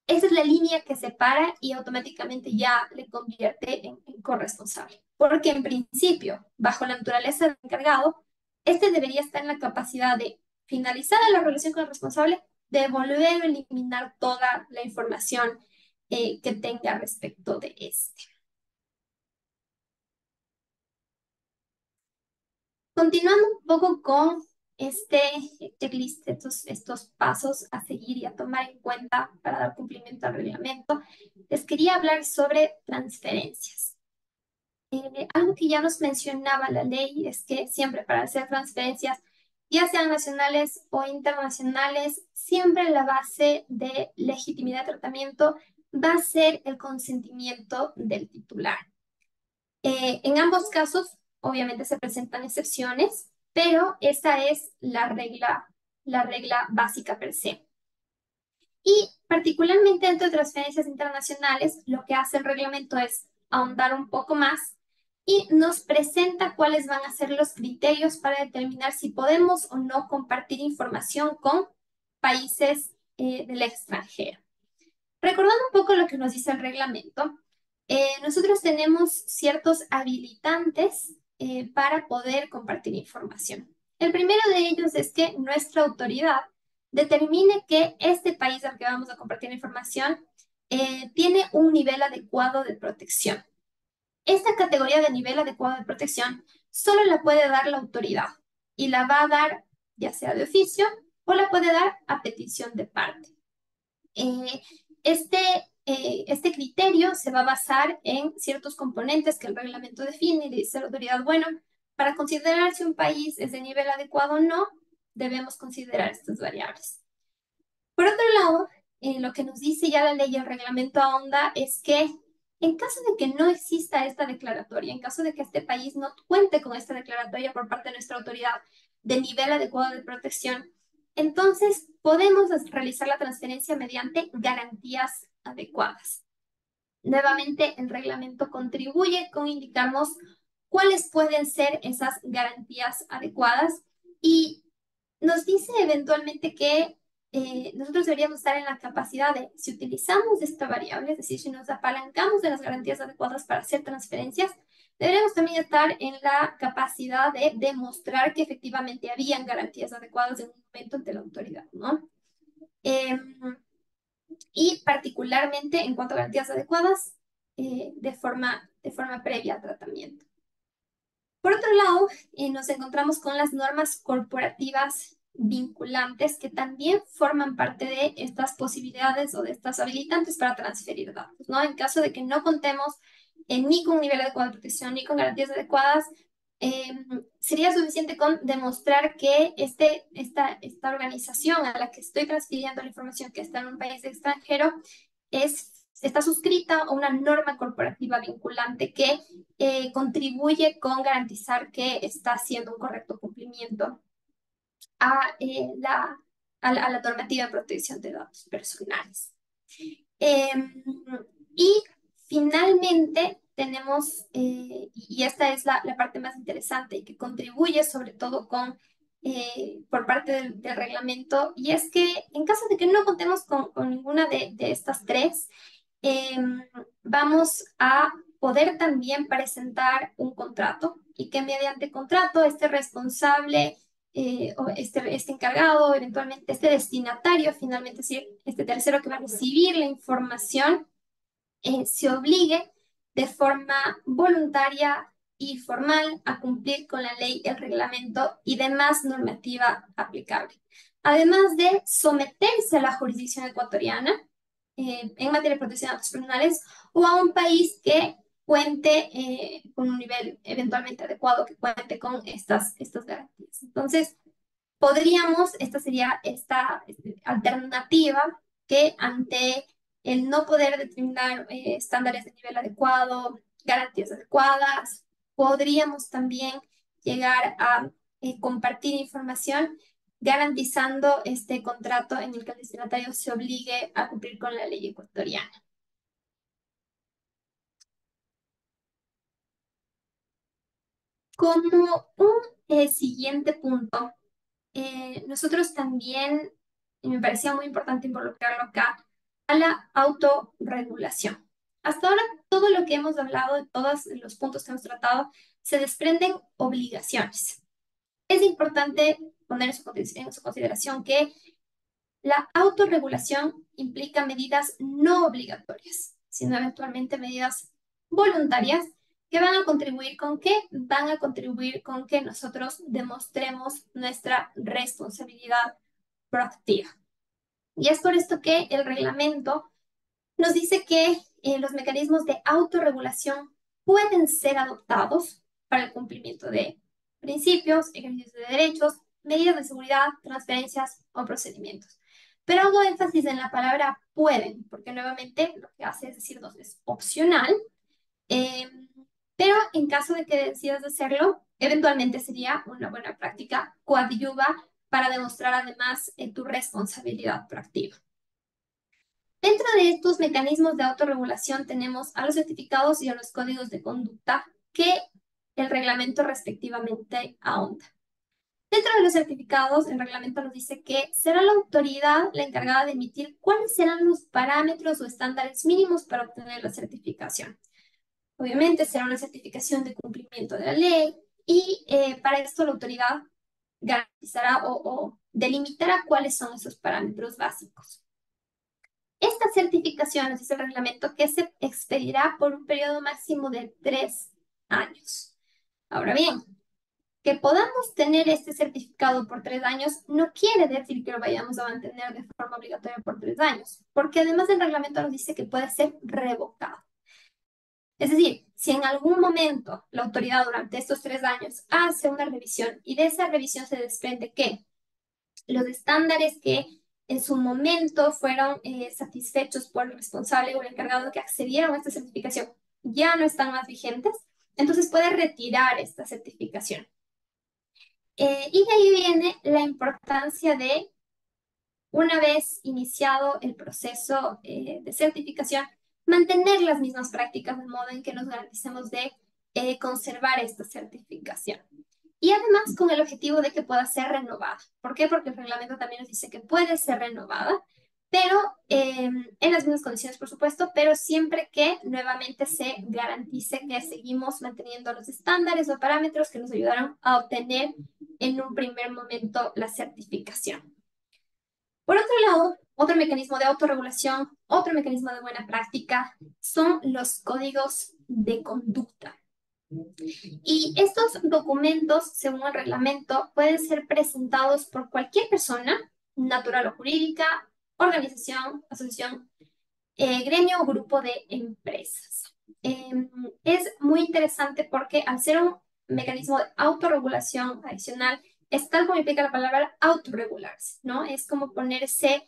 esa es la línea que separa y automáticamente ya le convierte en corresponsable. Porque en principio, bajo la naturaleza del encargado, este debería estar en la capacidad de finalizar la relación con el responsable, de volver a eliminar toda la información que tenga respecto de este. Continuando un poco con este checklist, estos pasos a seguir y a tomar en cuenta para dar cumplimiento al reglamento, les quería hablar sobre transferencias. Algo que ya nos mencionaba la ley es que siempre para hacer transferencias, ya sean nacionales o internacionales, siempre la base de legitimidad de tratamiento va a ser el consentimiento del titular. En ambos casos, obviamente se presentan excepciones, pero esa es la regla básica per se. Y particularmente dentro de transferencias internacionales, lo que hace el reglamento es ahondar un poco más y nos presenta cuáles van a ser los criterios para determinar si podemos o no compartir información con países del extranjero. Recordando un poco lo que nos dice el reglamento, nosotros tenemos ciertos habilitantes para poder compartir información. El primero de ellos es que nuestra autoridad determine que este país al que vamos a compartir información tiene un nivel adecuado de protección. Esta categoría de nivel adecuado de protección solo la puede dar la autoridad y la va a dar ya sea de oficio o la puede dar a petición de parte. Eh, este criterio se va a basar en ciertos componentes que el reglamento define y dice la autoridad, bueno, para considerar si un país es de nivel adecuado o no, debemos considerar estas variables. Por otro lado, lo que nos dice ya la ley y el reglamento ahonda es que en caso de que no exista esta declaratoria, en caso de que este país no cuente con esta declaratoria por parte de nuestra autoridad de nivel adecuado de protección, entonces podemos realizar la transferencia mediante garantías adecuadas. Nuevamente, el reglamento contribuye con indicarnos cuáles pueden ser esas garantías adecuadas y nos dice eventualmente que nosotros deberíamos estar en la capacidad de, si utilizamos esta variable, es decir, si nos apalancamos de las garantías adecuadas para hacer transferencias, deberíamos también estar en la capacidad de demostrar que efectivamente habían garantías adecuadas en un momento ante la autoridad, ¿no? Y particularmente en cuanto a garantías adecuadas, de forma previa al tratamiento. Por otro lado, nos encontramos con las normas corporativas vinculantes que también forman parte de estas posibilidades o de estas habilitantes para transferir datos, ¿no? En caso de que no contemos ni con un nivel adecuado de protección ni con garantías adecuadas, sería suficiente con demostrar que esta organización a la que estoy transfiriendo la información que está en un país extranjero está suscrita a una norma corporativa vinculante que contribuye con garantizar que está haciendo un correcto cumplimiento a, la normativa de protección de datos personales. Y finalmente tenemos, y esta es la parte más interesante y que contribuye sobre todo por parte del reglamento, y es que en caso de que no contemos con ninguna de estas tres, vamos a poder también presentar un contrato y que mediante contrato este responsable o este encargado, eventualmente este destinatario, finalmente, es decir, este tercero que va a recibir la información, se obligue de forma voluntaria y formal a cumplir con la ley, el reglamento y demás normativa aplicable. Además de someterse a la jurisdicción ecuatoriana en materia de protección de datos personales o a un país que cuente con un nivel eventualmente adecuado, que cuente con estas garantías. Entonces, esta sería esta alternativa que ante el no poder determinar estándares de nivel adecuado, garantías adecuadas, podríamos también llegar a compartir información garantizando este contrato en el que el destinatario se obligue a cumplir con la ley ecuatoriana. Como un siguiente punto, nosotros también, y me parecía muy importante involucrarlo acá, a la autorregulación. Hasta ahora, todo lo que hemos hablado, de todos los puntos que hemos tratado, se desprenden obligaciones. Es importante poner en su consideración que la autorregulación implica medidas no obligatorias, sino eventualmente medidas voluntarias que van a contribuir con qué? Van a contribuir con que nosotros demostremos nuestra responsabilidad proactiva. Y es por esto que el reglamento nos dice que los mecanismos de autorregulación pueden ser adoptados para el cumplimiento de principios, ejercicios de derechos, medidas de seguridad, transferencias o procedimientos. Pero hago énfasis en la palabra pueden, porque nuevamente lo que hace es decirnos es opcional, eh, pero en caso de que decidas hacerlo, eventualmente sería una buena práctica coadyuva para demostrar además tu responsabilidad proactiva. Dentro de estos mecanismos de autorregulación tenemos a los certificados y a los códigos de conducta que el reglamento respectivamente ahonda. Dentro de los certificados, el reglamento nos dice que será la autoridad la encargada de emitir cuáles serán los parámetros o estándares mínimos para obtener la certificación. Obviamente será una certificación de cumplimiento de la ley y para esto la autoridad garantizará o delimitará cuáles son esos parámetros básicos. Esta certificación, nos dice el reglamento, que se expedirá por un periodo máximo de 3 años. Ahora bien, que podamos tener este certificado por 3 años no quiere decir que lo vayamos a mantener de forma obligatoria por 3 años, porque además el reglamento nos dice que puede ser revocado. Es decir, si en algún momento la autoridad durante estos 3 años hace una revisión y de esa revisión se desprende que los estándares que en su momento fueron satisfechos por el responsable o el encargado que accedieron a esta certificación ya no están más vigentes, entonces puede retirar esta certificación. Y de ahí viene la importancia de, una vez iniciado el proceso de certificación, mantener las mismas prácticas de modo en que nos garanticemos de conservar esta certificación. Y además con el objetivo de que pueda ser renovada. ¿Por qué? Porque el reglamento también nos dice que puede ser renovada, pero en las mismas condiciones, por supuesto, pero siempre que nuevamente se garantice que seguimos manteniendo los estándares o parámetros que nos ayudaron a obtener en un primer momento la certificación. Por otro lado, otro mecanismo de autorregulación, otro mecanismo de buena práctica son los códigos de conducta. Y estos documentos, según el reglamento, pueden ser presentados por cualquier persona, natural o jurídica, organización, asociación, gremio o grupo de empresas. Es muy interesante porque al ser mecanismo de autorregulación adicional es tal como implica la palabra autorregularse, ¿no? Es como ponerse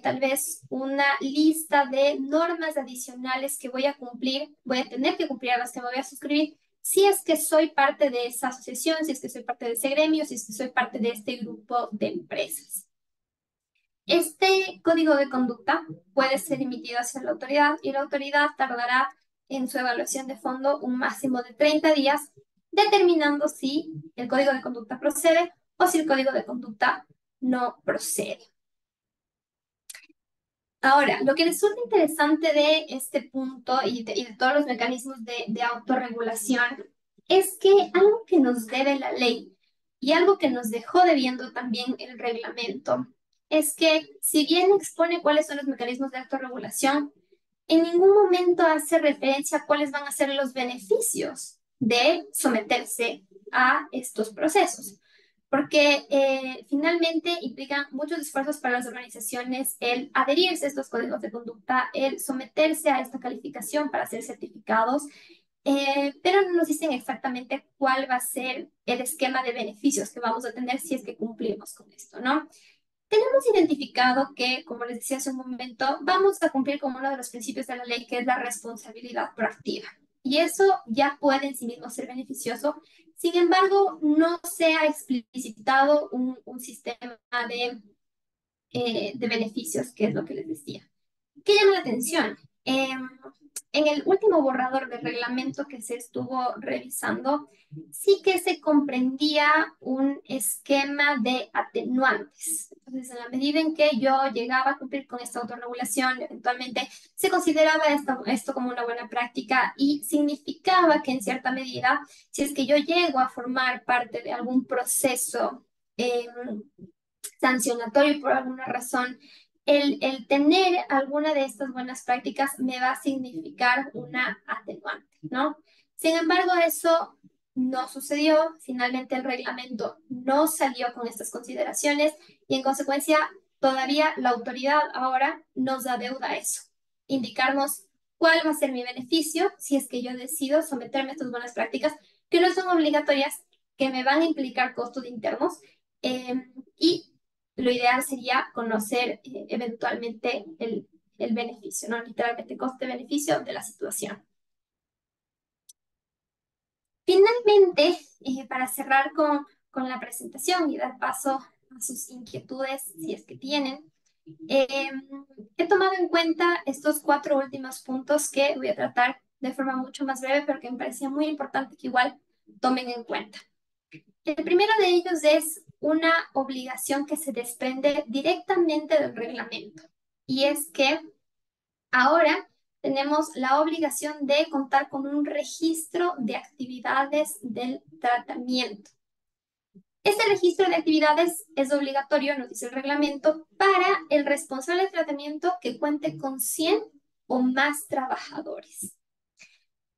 tal vez una lista de normas adicionales que voy a cumplir, voy a tener que cumplir a las que me voy a suscribir, si es que soy parte de esa asociación, si es que soy parte de ese gremio, si es que soy parte de este grupo de empresas. Este código de conducta puede ser emitido hacia la autoridad y la autoridad tardará en su evaluación de fondo un máximo de 30 días, determinando si el código de conducta procede o si el código de conducta no procede. Ahora, lo que resulta interesante de este punto y de todos los mecanismos de autorregulación es que algo que nos debe la ley y algo que nos dejó debiendo también el reglamento es que si bien expone cuáles son los mecanismos de autorregulación, en ningún momento hace referencia a cuáles van a ser los beneficios de someterse a estos procesos porque finalmente implican muchos esfuerzos para las organizaciones el adherirse a estos códigos de conducta, el someterse a esta calificación para ser certificados, pero no nos dicen exactamente cuál va a ser el esquema de beneficios que vamos a tener si es que cumplimos con esto, ¿no? Tenemos identificado que, como les decía hace un momento, vamos a cumplir con uno de los principios de la ley, que es la responsabilidad proactiva. Y eso ya puede en sí mismo ser beneficioso. Sin embargo, no se ha explicitado un sistema de beneficios, que es lo que les decía. ¿Qué llama la atención? En el último borrador del reglamento que se estuvo revisando, sí que se comprendía un esquema de atenuantes. Entonces, en la medida en que yo llegaba a cumplir con esta autorregulación, eventualmente se consideraba esto como una buena práctica y significaba que en cierta medida, si es que yo llego a formar parte de algún proceso sancionatorio por alguna razón, el tener alguna de estas buenas prácticas me va a significar una atenuante, ¿no? Sin embargo, eso no sucedió. Finalmente, el reglamento no salió con estas consideraciones y, en consecuencia, todavía la autoridad ahora nos adeuda eso, indicarnos cuál va a ser mi beneficio si es que yo decido someterme a estas buenas prácticas, que no son obligatorias, que me van a implicar costos internos y lo ideal sería conocer eventualmente el beneficio, ¿no? Literalmente coste-beneficio de la situación. Finalmente, para cerrar con la presentación y dar paso a sus inquietudes, si es que tienen, he tomado en cuenta estos 4 últimos puntos que voy a tratar de forma mucho más breve, pero que me parecía muy importante que igual tomen en cuenta. El primero de ellos es una obligación que se desprende directamente del reglamento, y es que ahora tenemos la obligación de contar con un registro de actividades del tratamiento. Este registro de actividades es obligatorio, nos dice el reglamento, para el responsable del tratamiento que cuente con 100 o más trabajadores.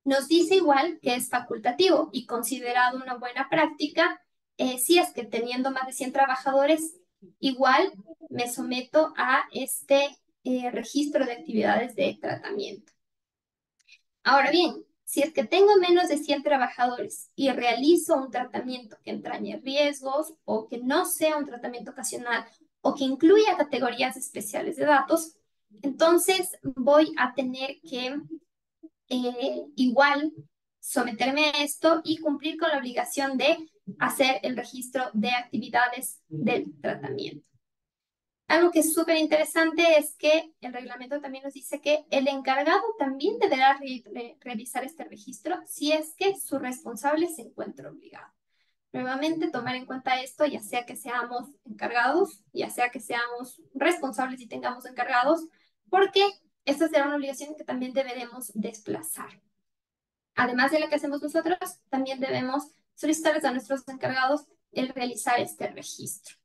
Nos dice igual que es facultativo y considerado una buena práctica si es que teniendo más de 100 trabajadores, igual me someto a este registro de actividades de tratamiento. Ahora bien, si es que tengo menos de 100 trabajadores y realizo un tratamiento que entrañe riesgos o que no sea un tratamiento ocasional o que incluya categorías especiales de datos, entonces voy a tener que igual someterme a esto y cumplir con la obligación de hacer el registro de actividades del tratamiento. Algo que es súper interesante es que el reglamento también nos dice que el encargado también deberá revisar este registro si es que su responsable se encuentra obligado. Nuevamente, tomar en cuenta esto, ya sea que seamos encargados, ya sea que seamos responsables y tengamos encargados, porque esta será una obligación que también deberemos desplazar. Además de lo que hacemos nosotros, también debemos solicitarles a nuestros encargados el realizar este registro.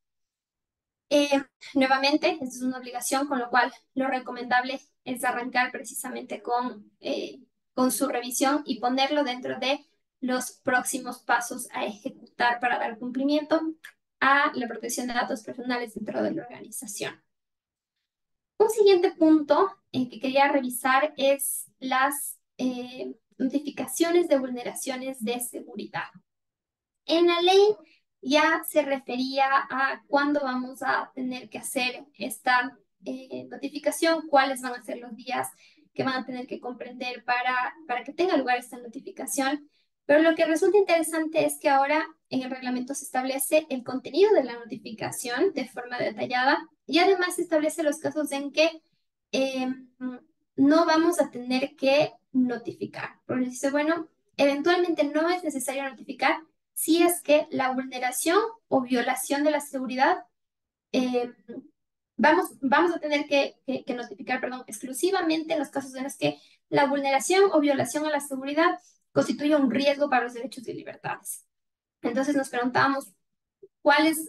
Nuevamente, esta es una obligación, con lo cual lo recomendable es arrancar precisamente con su revisión y ponerlo dentro de los próximos pasos a ejecutar para dar cumplimiento a la protección de datos personales dentro de la organización. Un siguiente punto que quería revisar es las notificaciones de vulneraciones de seguridad. En la ley ya se refería a cuándo vamos a tener que hacer esta notificación, cuáles van a ser los días que van a tener que comprender para que tenga lugar esta notificación. Pero lo que resulta interesante es que ahora en el reglamento se establece el contenido de la notificación de forma detallada y además se establece los casos en que eh, no vamos a tener que notificar. Porque dice, bueno, eventualmente no es necesario notificar si es que la vulneración o violación de la seguridad eh, vamos a tener que notificar, perdón, exclusivamente en los casos en los que la vulneración o violación a la seguridad constituye un riesgo para los derechos y libertades. Entonces nos preguntábamos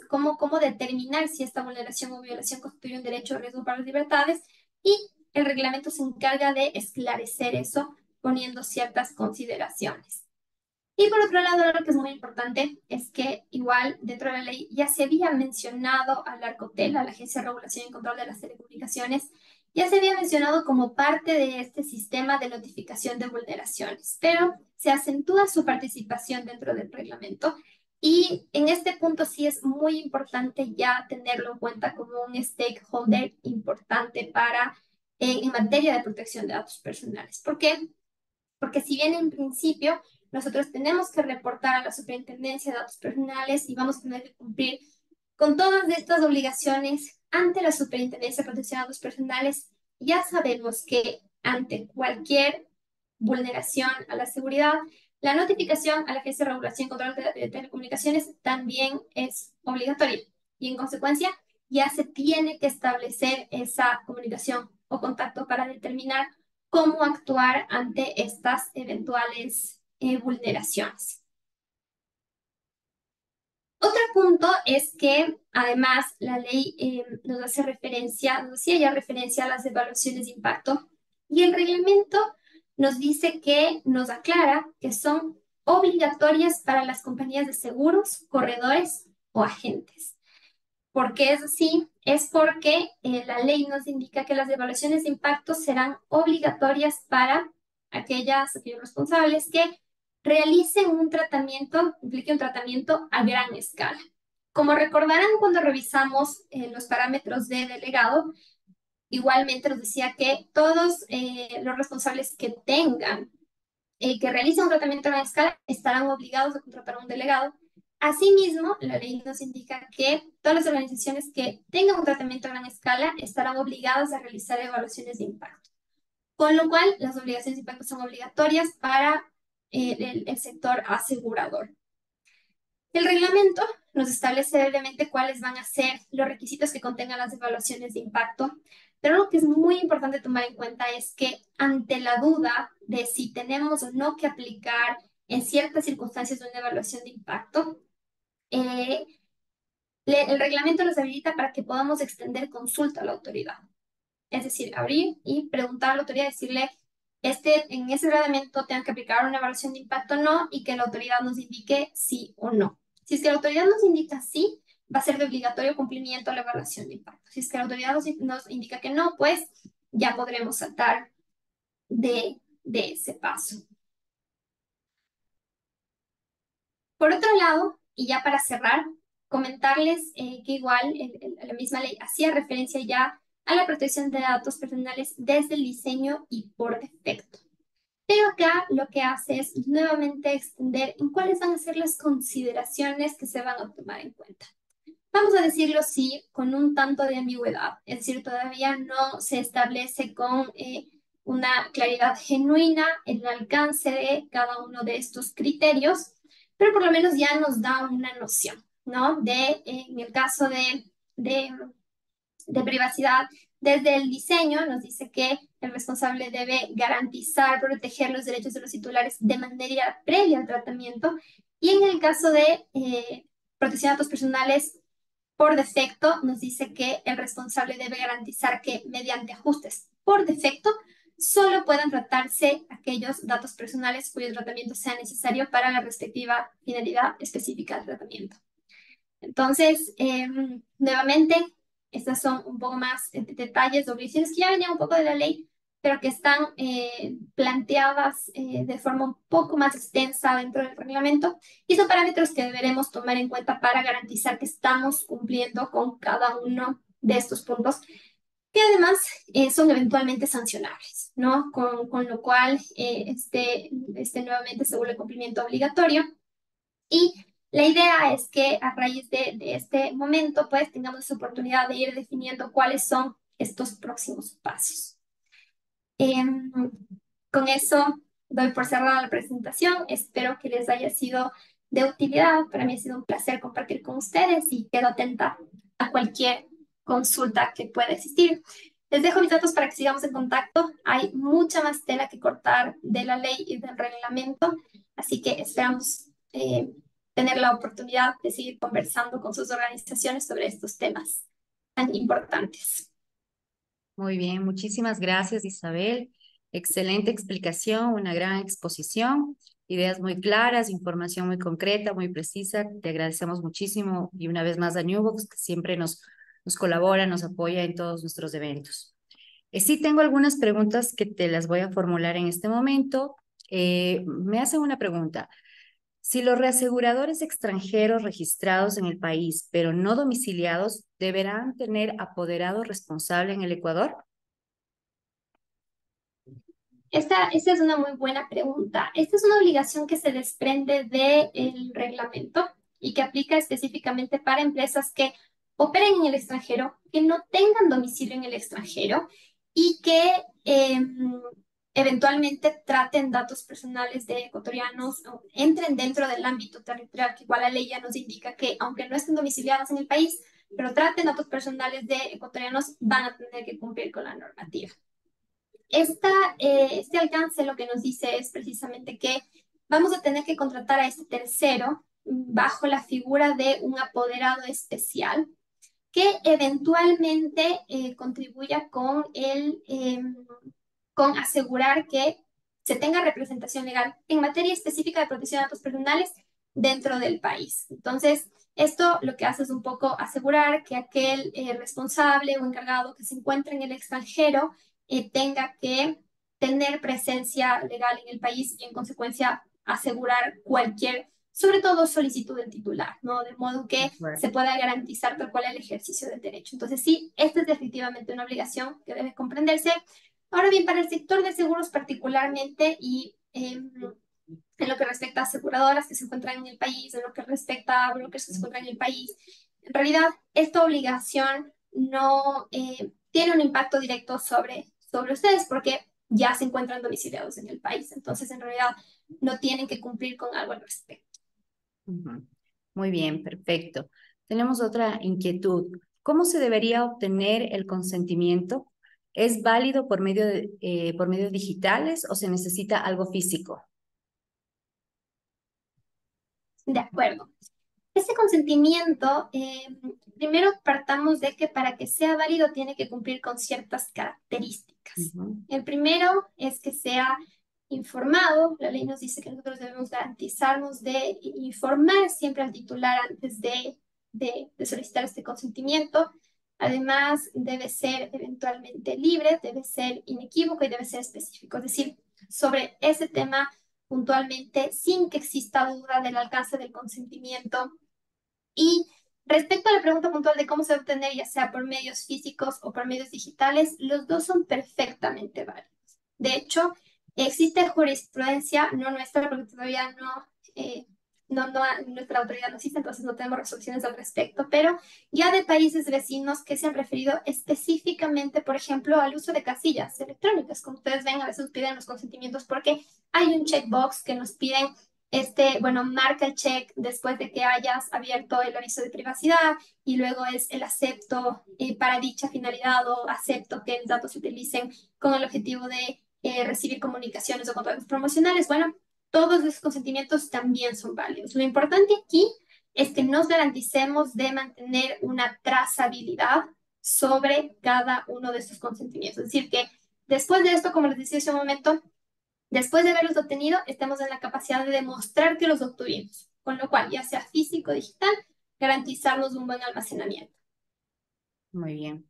cómo determinar si esta vulneración o violación constituye un derecho o riesgo para las libertades y el reglamento se encarga de esclarecer eso poniendo ciertas consideraciones. Y por otro lado, lo que es muy importante es que igual dentro de la ley ya se había mencionado a la Arcotel, a la Agencia de Regulación y Control de las Telecomunicaciones, ya se había mencionado como parte de este sistema de notificación de vulneraciones, pero se acentúa su participación dentro del reglamento y en este punto sí es muy importante ya tenerlo en cuenta como un stakeholder importante para en materia de protección de datos personales. ¿Por qué? Porque si bien en principio nosotros tenemos que reportar a la Superintendencia de Datos Personales y vamos a tener que cumplir con todas estas obligaciones ante la Superintendencia de Protección de Datos Personales, ya sabemos que ante cualquier vulneración a la seguridad, la notificación a la Agencia de Regulación y Control de Telecomunicaciones también es obligatoria y en consecuencia ya se tiene que establecer esa comunicación o contacto para determinar cómo actuar ante estas eventuales vulneraciones. Otro punto es que además la ley nos hace referencia, nos hacía ya referencia a las evaluaciones de impacto y el reglamento nos dice que nos aclara que son obligatorias para las compañías de seguros, corredores o agentes. ¿Por qué es así? Es porque la ley nos indica que las evaluaciones de impacto serán obligatorias para aquellos responsables que realicen un tratamiento, implique un tratamiento a gran escala. Como recordarán cuando revisamos los parámetros de delegado, igualmente nos decía que todos los responsables que tengan que realiza un tratamiento a gran escala estarán obligados a contratar a un delegado. Asimismo, la ley nos indica que todas las organizaciones que tengan un tratamiento a gran escala estarán obligadas a realizar evaluaciones de impacto. Con lo cual, las obligaciones de impacto son obligatorias para el sector asegurador. El reglamento nos establece brevemente cuáles van a ser los requisitos que contengan las evaluaciones de impacto, pero lo que es muy importante tomar en cuenta es que ante la duda de si tenemos o no que aplicar en ciertas circunstancias una evaluación de impacto, eh, el reglamento nos habilita para que podamos extender consulta a la autoridad. Es decir, abrir y preguntar a la autoridad, decirle, en ese reglamento tengan que aplicar una evaluación de impacto o no, y que la autoridad nos indique sí o no. Si es que la autoridad nos indica sí, va a ser de obligatorio cumplimiento la evaluación de impacto. Si es que la autoridad nos indica que no, pues ya podremos saltar de ese paso. Por otro lado, y ya para cerrar, comentarles que igual la misma ley hacía referencia ya a la protección de datos personales desde el diseño y por defecto. Pero acá lo que hace es nuevamente extender en cuáles van a ser las consideraciones que se van a tomar en cuenta. Vamos a decirlo sí, con un tanto de ambigüedad, es decir, todavía no se establece con una claridad genuina el alcance de cada uno de estos criterios, pero por lo menos ya nos da una noción, ¿no? En el caso de de privacidad, desde el diseño nos dice que el responsable debe garantizar, proteger los derechos de los titulares de manera previa al tratamiento. Y en el caso de protección de datos personales, por defecto, nos dice que el responsable debe garantizar que mediante ajustes por defecto, solo puedan tratarse aquellos datos personales cuyo tratamiento sea necesario para la respectiva finalidad específica del tratamiento. Entonces, nuevamente, estas son un poco más detalles de obligaciones que ya venían un poco de la ley, pero que están planteadas de forma un poco más extensa dentro del reglamento y son parámetros que deberemos tomar en cuenta para garantizar que estamos cumpliendo con cada uno de estos puntos que además son eventualmente sancionables, ¿no? Con lo cual este nuevamente se vuelve cumplimiento obligatorio y la idea es que a raíz de este momento pues tengamos esa oportunidad de ir definiendo cuáles son estos próximos pasos. Em, con eso doy por cerrada la presentación. Espero que les haya sido de utilidad. Para mí ha sido un placer compartir con ustedes y quedo atenta a cualquier consulta que pueda existir. Les dejo mis datos para que sigamos en contacto. Hay mucha más tela que cortar de la ley y del reglamento, así que esperamos tener la oportunidad de seguir conversando con sus organizaciones sobre estos temas tan importantes. Muy bien, muchísimas gracias, Isabel. Excelente explicación, una gran exposición, ideas muy claras, información muy concreta, muy precisa. Te agradecemos muchísimo y una vez más a Newbox, que siempre nos colabora, nos apoya en todos nuestros eventos. Sí tengo algunas preguntas que te las voy a formular en este momento. Me hacen una pregunta. Si los reaseguradores extranjeros registrados en el país, pero no domiciliados, deberán tener apoderado responsable en el Ecuador. Esta es una muy buena pregunta. Esta es una obligación que se desprende del reglamento y que aplica específicamente para empresas que operen en el extranjero, que no tengan domicilio en el extranjero y que eventualmente traten datos personales de ecuatorianos o entren dentro del ámbito territorial, que igual la ley ya nos indica que aunque no estén domiciliadas en el país, pero traten datos personales de ecuatorianos, van a tener que cumplir con la normativa. Este alcance lo que nos dice es precisamente que vamos a tener que contratar a este tercero bajo la figura de un apoderado especial que eventualmente contribuya con asegurar que se tenga representación legal en materia específica de protección de datos personales dentro del país. Entonces, esto lo que hace es un poco asegurar que aquel responsable o encargado que se encuentre en el extranjero tenga que tener presencia legal en el país y en consecuencia asegurar cualquier, sobre todo solicitud del titular, ¿no? De modo que se pueda garantizar tal cual el ejercicio del derecho. Entonces sí, esta es definitivamente una obligación que debe comprenderse. Ahora bien, para el sector de seguros particularmente y en lo que respecta a aseguradoras que se encuentran en el país, en lo que respecta a brokers que se encuentran en el país, en realidad esta obligación no tiene un impacto directo sobre ustedes porque ya se encuentran domiciliados en el país. Entonces, en realidad, no tienen que cumplir con algo al respecto. Muy bien, perfecto. Tenemos otra inquietud. ¿Cómo se debería obtener el consentimiento? ¿Es válido por medios digitales o se necesita algo físico? De acuerdo. Este consentimiento, primero partamos de que para que sea válido tiene que cumplir con ciertas características. El primero es que sea informado. La ley nos dice que nosotros debemos garantizarnos de informar siempre al titular antes de solicitar este consentimiento. Además, debe ser eventualmente libre, debe ser inequívoco y debe ser específico. Es decir, sobre ese tema puntualmente sin que exista duda del alcance del consentimiento. Y respecto a la pregunta puntual de cómo se va a obtener, ya sea por medios físicos o por medios digitales, los dos son perfectamente válidos. De hecho, existe jurisprudencia, no nuestra, porque todavía nuestra autoridad no existe, entonces no tenemos resoluciones al respecto, pero ya de países vecinos que se han referido específicamente, por ejemplo, al uso de casillas electrónicas. Como ustedes ven, a veces nos piden los consentimientos porque hay un checkbox que nos piden marca el check después de que hayas abierto el aviso de privacidad y luego es el acepto para dicha finalidad o acepto que los datos se utilicen con el objetivo de recibir comunicaciones o contratos promocionales. Bueno, todos esos consentimientos también son válidos. Lo importante aquí es que nos garanticemos de mantener una trazabilidad sobre cada uno de estos consentimientos. Es decir, que después de esto, como les decía hace un momento, después de haberlos obtenido, estemos en la capacidad de demostrar que los obtuvimos, con lo cual, ya sea físico o digital, garantizarnos un buen almacenamiento. Muy bien.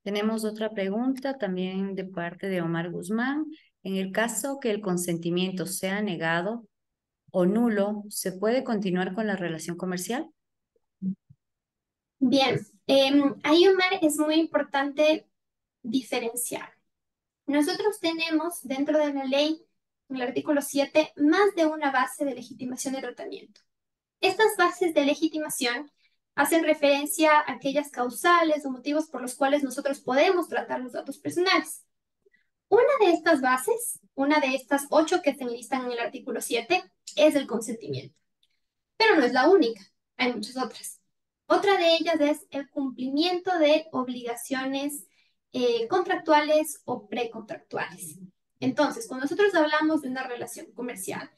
Tenemos otra pregunta también de parte de Omar Guzmán. En el caso que el consentimiento sea negado o nulo, ¿se puede continuar con la relación comercial? Bien, ahí, Omar, es muy importante diferenciar. Nosotros tenemos dentro de la ley, en el artículo 7, más de una base de legitimación de tratamiento. Estas bases de legitimación hacen referencia a aquellas causales o motivos por los cuales nosotros podemos tratar los datos personales. Una de estas bases, una de estas 8 que se enlistan en el artículo 7, es el consentimiento. Pero no es la única, hay muchas otras. Otra de ellas es el cumplimiento de obligaciones contractuales o precontractuales. Entonces, cuando nosotros hablamos de una relación comercial,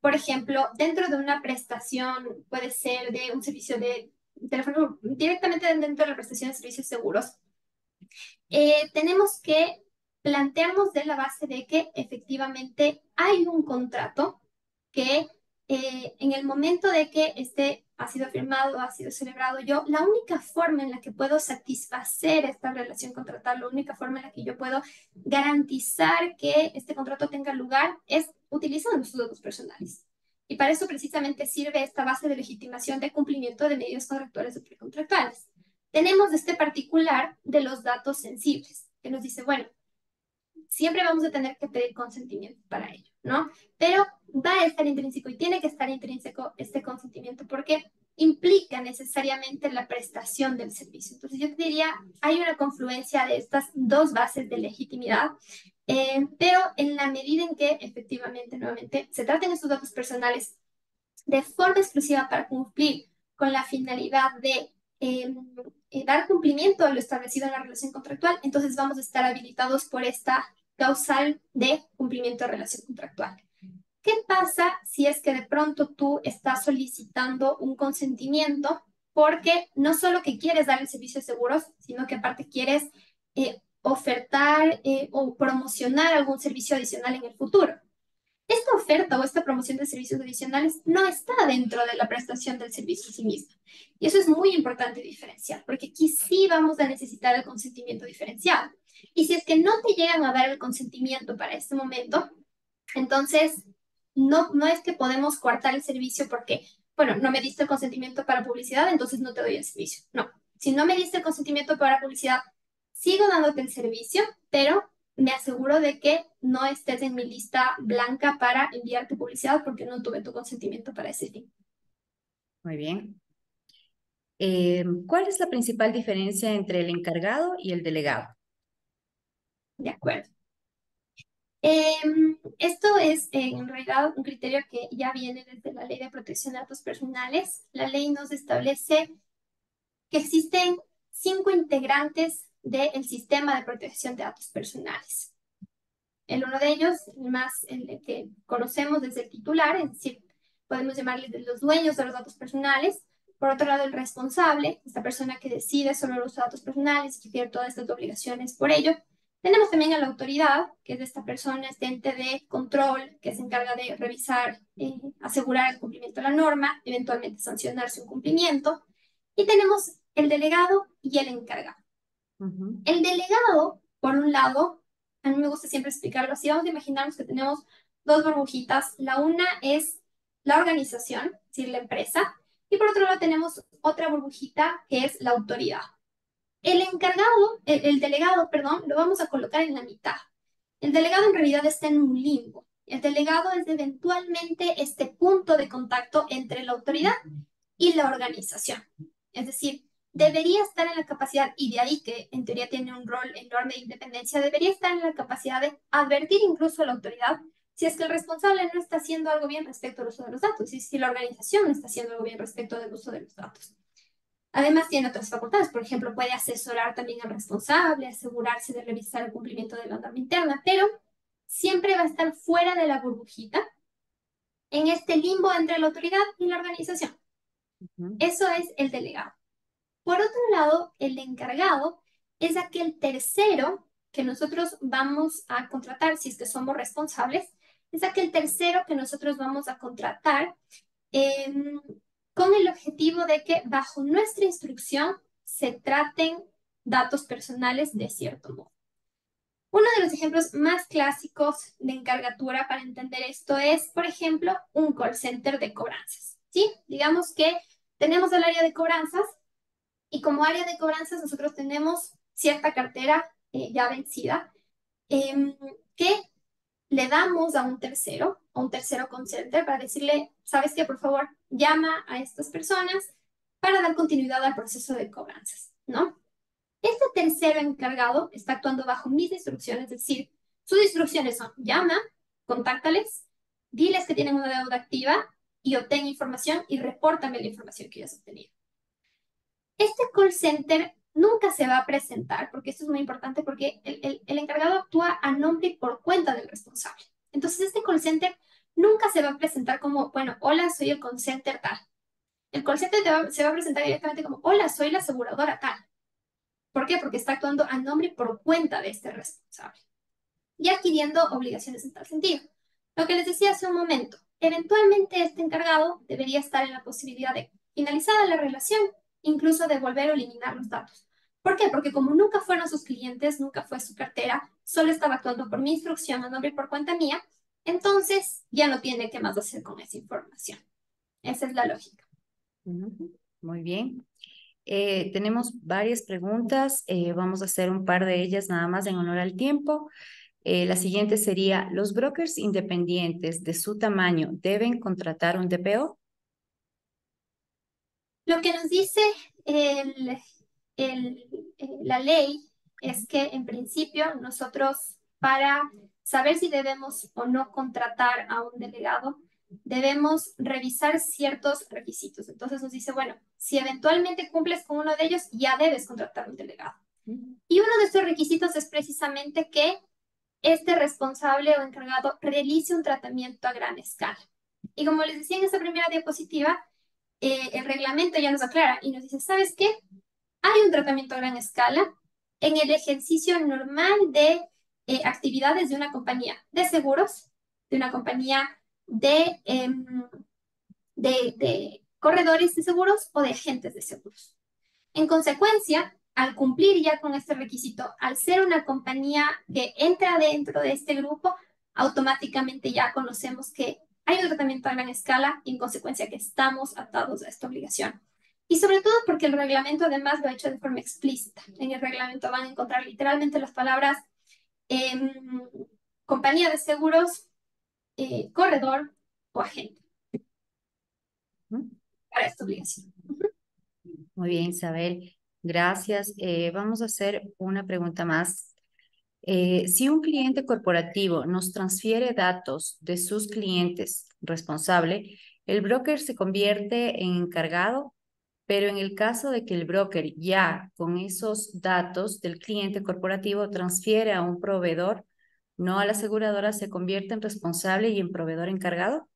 por ejemplo, dentro de una prestación, puede ser de un servicio de teléfono, directamente dentro de la prestación de servicios seguros, tenemos que plantearnos de la base de que efectivamente hay un contrato que en el momento de que este ha sido firmado, ha sido celebrado, yo, la única forma en la que puedo satisfacer esta relación contratal, la única forma en la que yo puedo garantizar que este contrato tenga lugar es utilizando sus datos personales. Y para eso precisamente sirve esta base de legitimación de cumplimiento de medios contractuales o precontractuales. Tenemos este particular de los datos sensibles, que nos dice, bueno, siempre vamos a tener que pedir consentimiento para ello, ¿no? Pero va a estar intrínseco y tiene que estar intrínseco este consentimiento porque implica necesariamente la prestación del servicio. Entonces yo te diría, hay una confluencia de estas dos bases de legitimidad, pero en la medida en que efectivamente, nuevamente, se traten estos datos personales de forma exclusiva para cumplir con la finalidad de dar cumplimiento a lo establecido en la relación contractual, entonces vamos a estar habilitados por esta causal de cumplimiento de relación contractual. ¿Qué pasa si es que de pronto tú estás solicitando un consentimiento porque no solo que quieres dar el servicio de seguros, sino que aparte quieres ofertar o promocionar algún servicio adicional en el futuro? Esta oferta o esta promoción de servicios adicionales no está dentro de la prestación del servicio en sí misma. Y eso es muy importante diferenciar, porque aquí sí vamos a necesitar el consentimiento diferenciado. Y si es que no te llegan a dar el consentimiento para este momento, entonces no es que podemos coartar el servicio porque, bueno, no me diste el consentimiento para publicidad, entonces no te doy el servicio. No, si no me diste el consentimiento para publicidad, sigo dándote el servicio, pero me aseguro de que no estés en mi lista blanca para enviarte publicidad porque no tuve tu consentimiento para ese fin. Muy bien. ¿Cuál es la principal diferencia entre el encargado y el delegado? De acuerdo. Esto es en realidad un criterio que ya viene desde la Ley de Protección de Datos Personales. La ley nos establece que existen 5 integrantes del sistema de protección de datos personales. El uno de ellos, el que conocemos desde el titular, es decir, podemos llamarle de los dueños de los datos personales. Por otro lado, el responsable, esta persona que decide sobre los datos personales y que tiene todas estas obligaciones por ello. Tenemos también a la autoridad, que es esta persona, este ente de control, que se encarga de revisar, asegurar el cumplimiento de la norma, eventualmente sancionar su incumplimiento. Y tenemos el delegado y el encargado. El delegado, por un lado, a mí me gusta siempre explicarlo así, vamos a imaginarnos que tenemos dos burbujitas. La una es la organización, es decir, la empresa, y por otro lado tenemos otra burbujita que es la autoridad. El encargado, el delegado, perdón, lo vamos a colocar en la mitad. El delegado en realidad está en un limbo. El delegado es eventualmente este punto de contacto entre la autoridad y la organización. Es decir, debería estar en la capacidad, y de ahí que en teoría tiene un rol enorme de independencia, debería estar en la capacidad de advertir incluso a la autoridad si es que el responsable no está haciendo algo bien respecto al uso de los datos, y si la organización no está haciendo algo bien respecto del uso de los datos. Además, tiene otras facultades, por ejemplo, puede asesorar también al responsable, asegurarse de revisar el cumplimiento de la norma interna, pero siempre va a estar fuera de la burbujita, en este limbo entre la autoridad y la organización. Eso es el delegado. Por otro lado, el encargado es aquel tercero que nosotros vamos a contratar, si es que somos responsables, es aquel tercero que nosotros vamos a contratar con el objetivo de que bajo nuestra instrucción se traten datos personales de cierto modo. Uno de los ejemplos más clásicos de encargatura para entender esto es, por ejemplo, un call center de cobranzas, ¿sí? Digamos que tenemos el área de cobranzas y como área de cobranzas nosotros tenemos cierta cartera ya vencida em, que le damos a un tercero call center para decirle, ¿sabes qué? Por favor, llama a estas personas para dar continuidad al proceso de cobranzas, ¿no? Este tercero encargado está actuando bajo mis instrucciones, es decir, sus instrucciones son llama, contáctales, diles que tienen una deuda activa y obtén información y repórtame la información que hayas obtenido. Este call center nunca se va a presentar, porque esto es muy importante, porque el encargado actúa a nombre y por cuenta del responsable. Entonces, este call center nunca se va a presentar como, bueno, hola, soy el call center tal. El call center se va a presentar directamente como, hola, soy la aseguradora tal. ¿Por qué? Porque está actuando a nombre y por cuenta de este responsable y adquiriendo obligaciones en tal sentido. Lo que les decía hace un momento, eventualmente este encargado debería estar en la posibilidad de, finalizada la relación, incluso devolver o eliminar los datos. ¿Por qué? Porque como nunca fueron sus clientes, nunca fue su cartera, solo estaba actuando por mi instrucción a nombre y por cuenta mía, entonces ya no tiene qué más hacer con esa información. Esa es la lógica. Muy bien. Tenemos varias preguntas. Vamos a hacer un par de ellas nada más en honor al tiempo. La siguiente sería, ¿los brokers independientes de su tamaño deben contratar un DPO? Lo que nos dice el, la ley es que en principio nosotros para saber si debemos o no contratar a un delegado, debemos revisar ciertos requisitos. Entonces nos dice, bueno, si eventualmente cumples con uno de ellos, ya debes contratar un delegado. Y uno de estos requisitos es precisamente que este responsable o encargado realice un tratamiento a gran escala. Y como les decía en esta primera diapositiva, el reglamento ya nos aclara y nos dice, ¿sabes qué? Hay un tratamiento a gran escala en el ejercicio normal de actividades de una compañía de seguros, de una compañía de corredores de seguros o de agentes de seguros. En consecuencia, al cumplir ya con este requisito, al ser una compañía que entra dentro de este grupo, automáticamente ya conocemos que hay un tratamiento a gran escala y en consecuencia que estamos atados a esta obligación. Y sobre todo porque el reglamento además lo ha hecho de forma explícita. En el reglamento van a encontrar literalmente las palabras eh, compañía de seguros, corredor o agente para esta obligación. Muy bien, Isabel. Gracias. Vamos a hacer una pregunta más. Si un cliente corporativo nos transfiere datos de sus clientes responsable, el broker se convierte en encargado, pero en el caso de que el broker ya con esos datos del cliente corporativo transfiere a un proveedor, no a la aseguradora, se convierte en responsable y en proveedor encargado.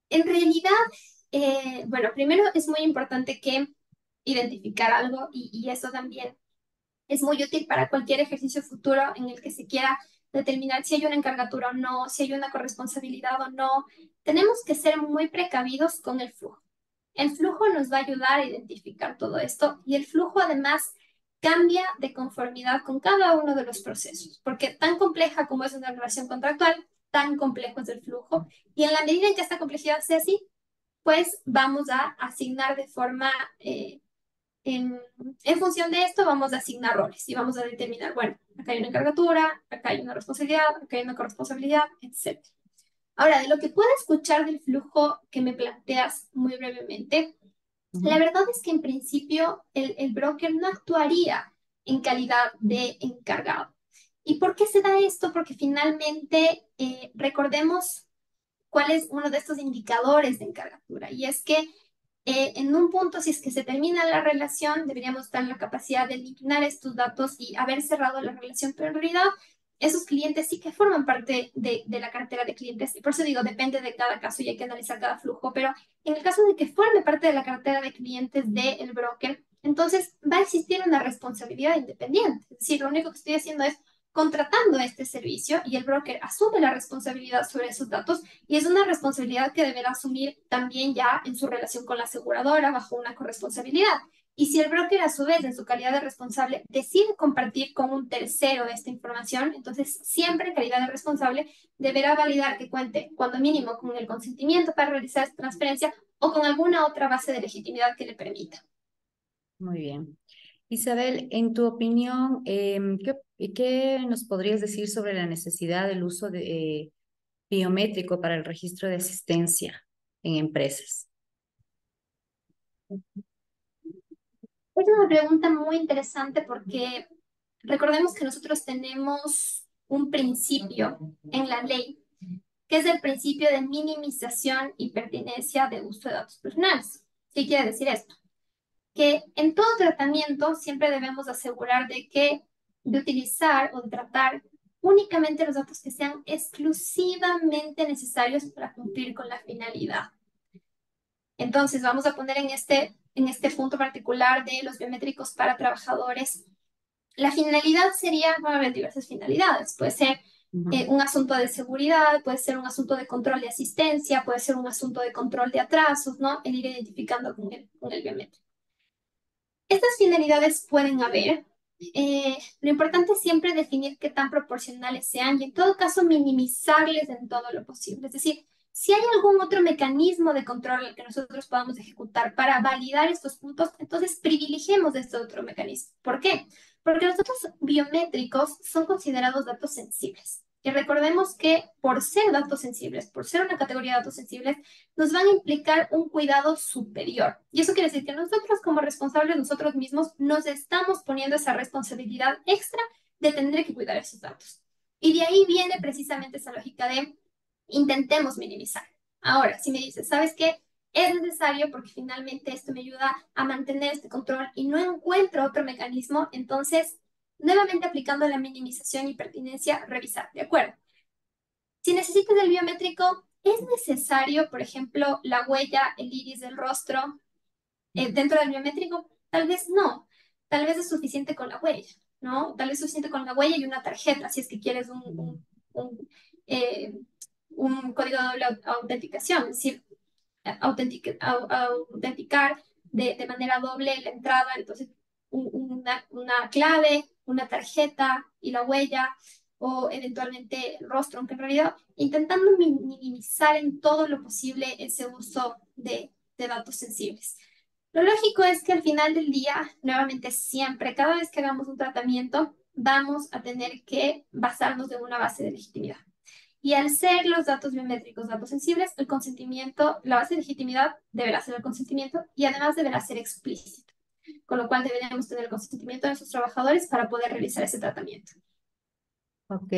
En realidad, bueno, primero es muy importante que identificar algo y eso también es muy útil para cualquier ejercicio futuro en el que se quiera determinar si hay una encargatura o no, si hay una corresponsabilidad o no. Tenemos que ser muy precavidos con el flujo. El flujo nos va a ayudar a identificar todo esto y el flujo además cambia de conformidad con cada uno de los procesos, porque tan compleja como es una relación contractual, tan complejo es el flujo y en la medida en que esta complejidad sea así, pues vamos a asignar de forma en función de esto vamos a asignar roles y vamos a determinar, bueno, acá hay una encargatura, acá hay una responsabilidad, acá hay una corresponsabilidad, etc. Ahora, de lo que puedo escuchar del flujo que me planteas muy brevemente, la verdad es que en principio el broker no actuaría en calidad de encargado. ¿Y por qué se da esto? Porque finalmente recordemos cuál es uno de estos indicadores de encargatura y es que en un punto, si es que se termina la relación, deberíamos estar en la capacidad de eliminar estos datos y haber cerrado la relación, pero en realidad esos clientes sí que forman parte de la cartera de clientes y por eso digo, depende de cada caso y hay que analizar cada flujo, pero en el caso de que forme parte de la cartera de clientes del broker, entonces va a existir una responsabilidad independiente. Es decir, lo único que estoy haciendo es contratando este servicio y el broker asume la responsabilidad sobre esos datos y es una responsabilidad que deberá asumir también ya en su relación con la aseguradora bajo una corresponsabilidad. Y si el broker a su vez, en su calidad de responsable, decide compartir con un tercero esta información, entonces siempre en calidad de responsable deberá validar que cuente, cuando mínimo, con el consentimiento para realizar esta transferencia o con alguna otra base de legitimidad que le permita. Muy bien. Isabel, en tu opinión, ¿qué nos podrías decir sobre la necesidad del uso de, biométrico para el registro de asistencia en empresas? Es una pregunta muy interesante porque recordemos que nosotros tenemos un principio en la ley, que es el principio de minimización y pertinencia de uso de datos personales. ¿Qué quiere decir esto? Que en todo tratamiento siempre debemos asegurar de utilizar o de tratar únicamente los datos que sean exclusivamente necesarios para cumplir con la finalidad. Entonces, vamos a poner en este punto particular de los biométricos para trabajadores. La finalidad sería, va a haber diversas finalidades. Puede ser Ujú. un asunto de seguridad, puede ser un asunto de control de asistencia, puede ser un asunto de control de atrasos, ¿no? El ir identificando con el biométrico. Estas finalidades pueden haber. Lo importante es siempre definir qué tan proporcionales sean y en todo caso minimizarles en todo lo posible. Es decir, si hay algún otro mecanismo de control al que nosotros podamos ejecutar para validar estos puntos, entonces privilegiemos este otro mecanismo. ¿Por qué? Porque los datos biométricos son considerados datos sensibles. Y recordemos que por ser datos sensibles, por ser una categoría de datos sensibles, nos van a implicar un cuidado superior. Y eso quiere decir que nosotros como responsables, nosotros mismos, nos estamos poniendo esa responsabilidad extra de tener que cuidar esos datos. Y de ahí viene precisamente esa lógica de intentemos minimizar. Ahora, si me dices, ¿sabes qué? Es necesario porque finalmente esto me ayuda a mantener este control y no encuentro otro mecanismo, entonces, nuevamente aplicando la minimización y pertinencia, revisar, ¿de acuerdo? Si necesitas el biométrico, ¿es necesario, por ejemplo, la huella, el iris del rostro dentro del biométrico? Tal vez no. Tal vez es suficiente con la huella, ¿no? Tal vez es suficiente con la huella y una tarjeta, si es que quieres un, eh, un código de doble autenticación, es decir, autenticar de manera doble la entrada, entonces una clave, una tarjeta y la huella, o eventualmente el rostro, aunque en realidad intentando minimizar en todo lo posible ese uso de datos sensibles. Lo lógico es que al final del día, nuevamente siempre, cada vez que hagamos un tratamiento, vamos a tener que basarnos en una base de legitimidad. Y al ser los datos biométricos datos sensibles, el consentimiento, la base de legitimidad deberá ser el consentimiento y además deberá ser explícito, con lo cual deberemos tener el consentimiento de nuestros trabajadores para poder realizar ese tratamiento. Ok.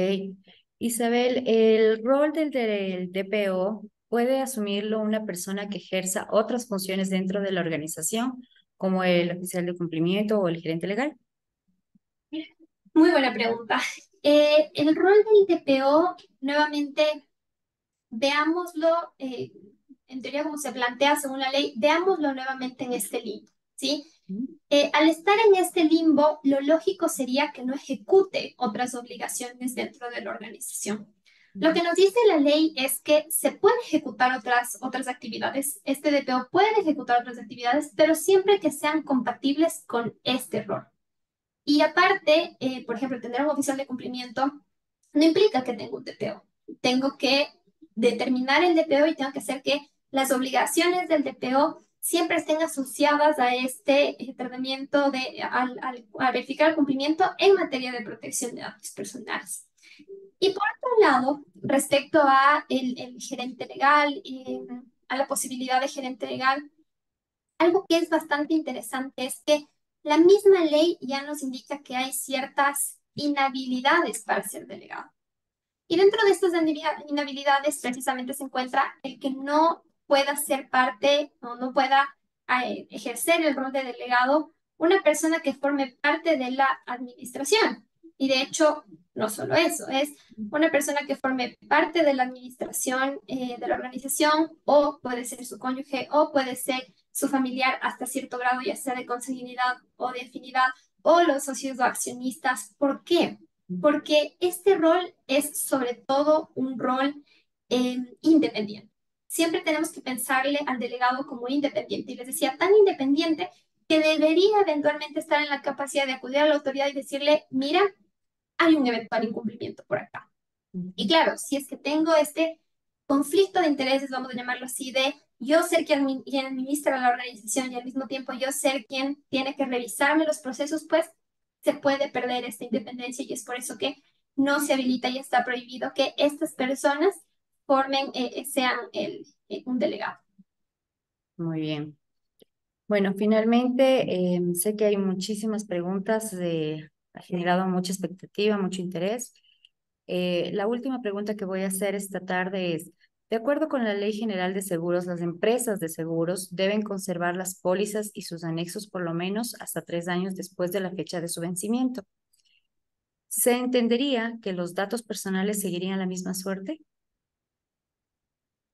Isabel, ¿el rol del DPO puede asumirlo una persona que ejerza otras funciones dentro de la organización, como el oficial de cumplimiento o el gerente legal? Muy buena pregunta. El rol del DPO, nuevamente, veámoslo, en teoría como se plantea según la ley, veámoslo nuevamente en este limbo, ¿sí? Al estar en este limbo, lo lógico sería que no ejecute otras obligaciones dentro de la organización. Lo que nos dice la ley es que se pueden ejecutar otras actividades. Este DPO puede ejecutar otras actividades, pero siempre que sean compatibles con este rol. Y aparte, por ejemplo, tener un oficial de cumplimiento no implica que tenga un DPO. Tengo que determinar el DPO y tengo que hacer que las obligaciones del DPO siempre estén asociadas a este tratamiento a verificar el cumplimiento en materia de protección de datos personales. Y por otro lado, respecto a el gerente legal, a la posibilidad de gerente legal, algo que es bastante interesante es que la misma ley ya nos indica que hay ciertas inhabilidades para ser delegado. Y dentro de estas inhabilidades precisamente se encuentra el que no pueda ser parte o no pueda ejercer el rol de delegado una persona que forme parte de la administración. Y de hecho, no solo eso, es una persona que forme parte de la administración de la organización o puede ser su cónyuge o puede ser su familiar hasta cierto grado, ya sea de consanguinidad o de afinidad o los socios o accionistas. ¿Por qué? Porque este rol es sobre todo un rol independiente. Siempre tenemos que pensarle al delegado como independiente. Y les decía, tan independiente que debería eventualmente estar en la capacidad de acudir a la autoridad y decirle, mira, hay un eventual incumplimiento por acá. Y Ujú. claro, si es que tengo este conflicto de intereses, vamos a llamarlo así, de yo ser quien administra la organización y al mismo tiempo yo ser quien tiene que revisarme los procesos, pues se puede perder esta independencia y es por eso que no se habilita y está prohibido que estas personas formen, sean un delegado. Muy bien. Bueno, finalmente, sé que hay muchísimas preguntas, ha generado mucha expectativa, mucho interés. La última pregunta que voy a hacer esta tarde es, de acuerdo con la Ley General de Seguros, las empresas de seguros deben conservar las pólizas y sus anexos por lo menos hasta 3 años después de la fecha de su vencimiento. ¿Se entendería que los datos personales seguirían la misma suerte?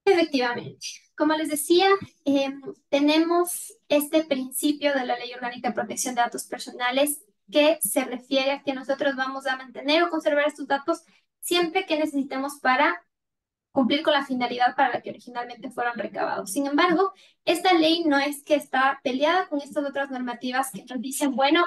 Efectivamente. Como les decía, tenemos este principio de la Ley Orgánica de Protección de Datos Personales que se refiere a que nosotros vamos a mantener o conservar estos datos siempre que necesitemos para cumplir con la finalidad para la que originalmente fueron recabados. Sin embargo, esta ley no es que está peleada con estas otras normativas que nos dicen, bueno,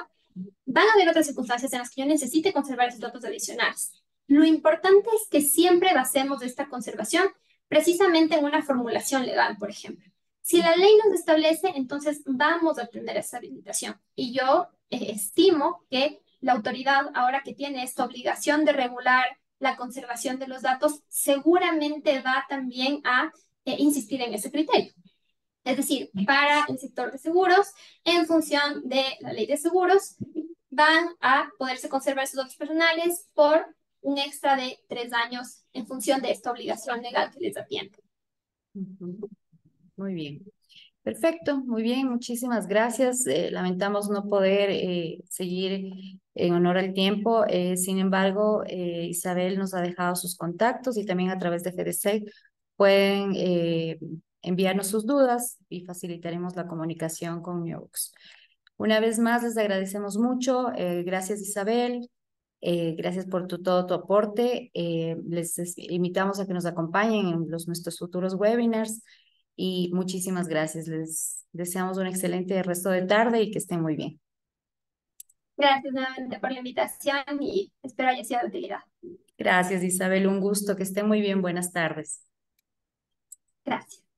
van a haber otras circunstancias en las que yo necesite conservar esos datos adicionales. Lo importante es que siempre basemos esta conservación precisamente en una formulación legal, por ejemplo. Si la ley nos establece, entonces vamos a tener esa habilitación. Y yo estimo que la autoridad, ahora que tiene esta obligación de regular la conservación de los datos, seguramente va también a insistir en ese criterio. Es decir, para el sector de seguros, en función de la ley de seguros, van a poderse conservar sus datos personales por un extra de 3 años en función de esta obligación legal que les atiende. Ujú. Muy bien. Perfecto, muy bien, muchísimas gracias. Lamentamos no poder seguir en honor al tiempo. Sin embargo, Isabel nos ha dejado sus contactos y también a través de FEDESEC pueden enviarnos sus dudas y facilitaremos la comunicación con Miox. Una vez más, les agradecemos mucho. Gracias, Isabel. Gracias por todo tu aporte. Invitamos a que nos acompañen en nuestros futuros webinars y muchísimas gracias. Les deseamos un excelente resto de tarde y que estén muy bien. Gracias nuevamente por la invitación y espero haya sido de utilidad. Gracias, Isabel. Un gusto. Que estén muy bien. Buenas tardes. Gracias.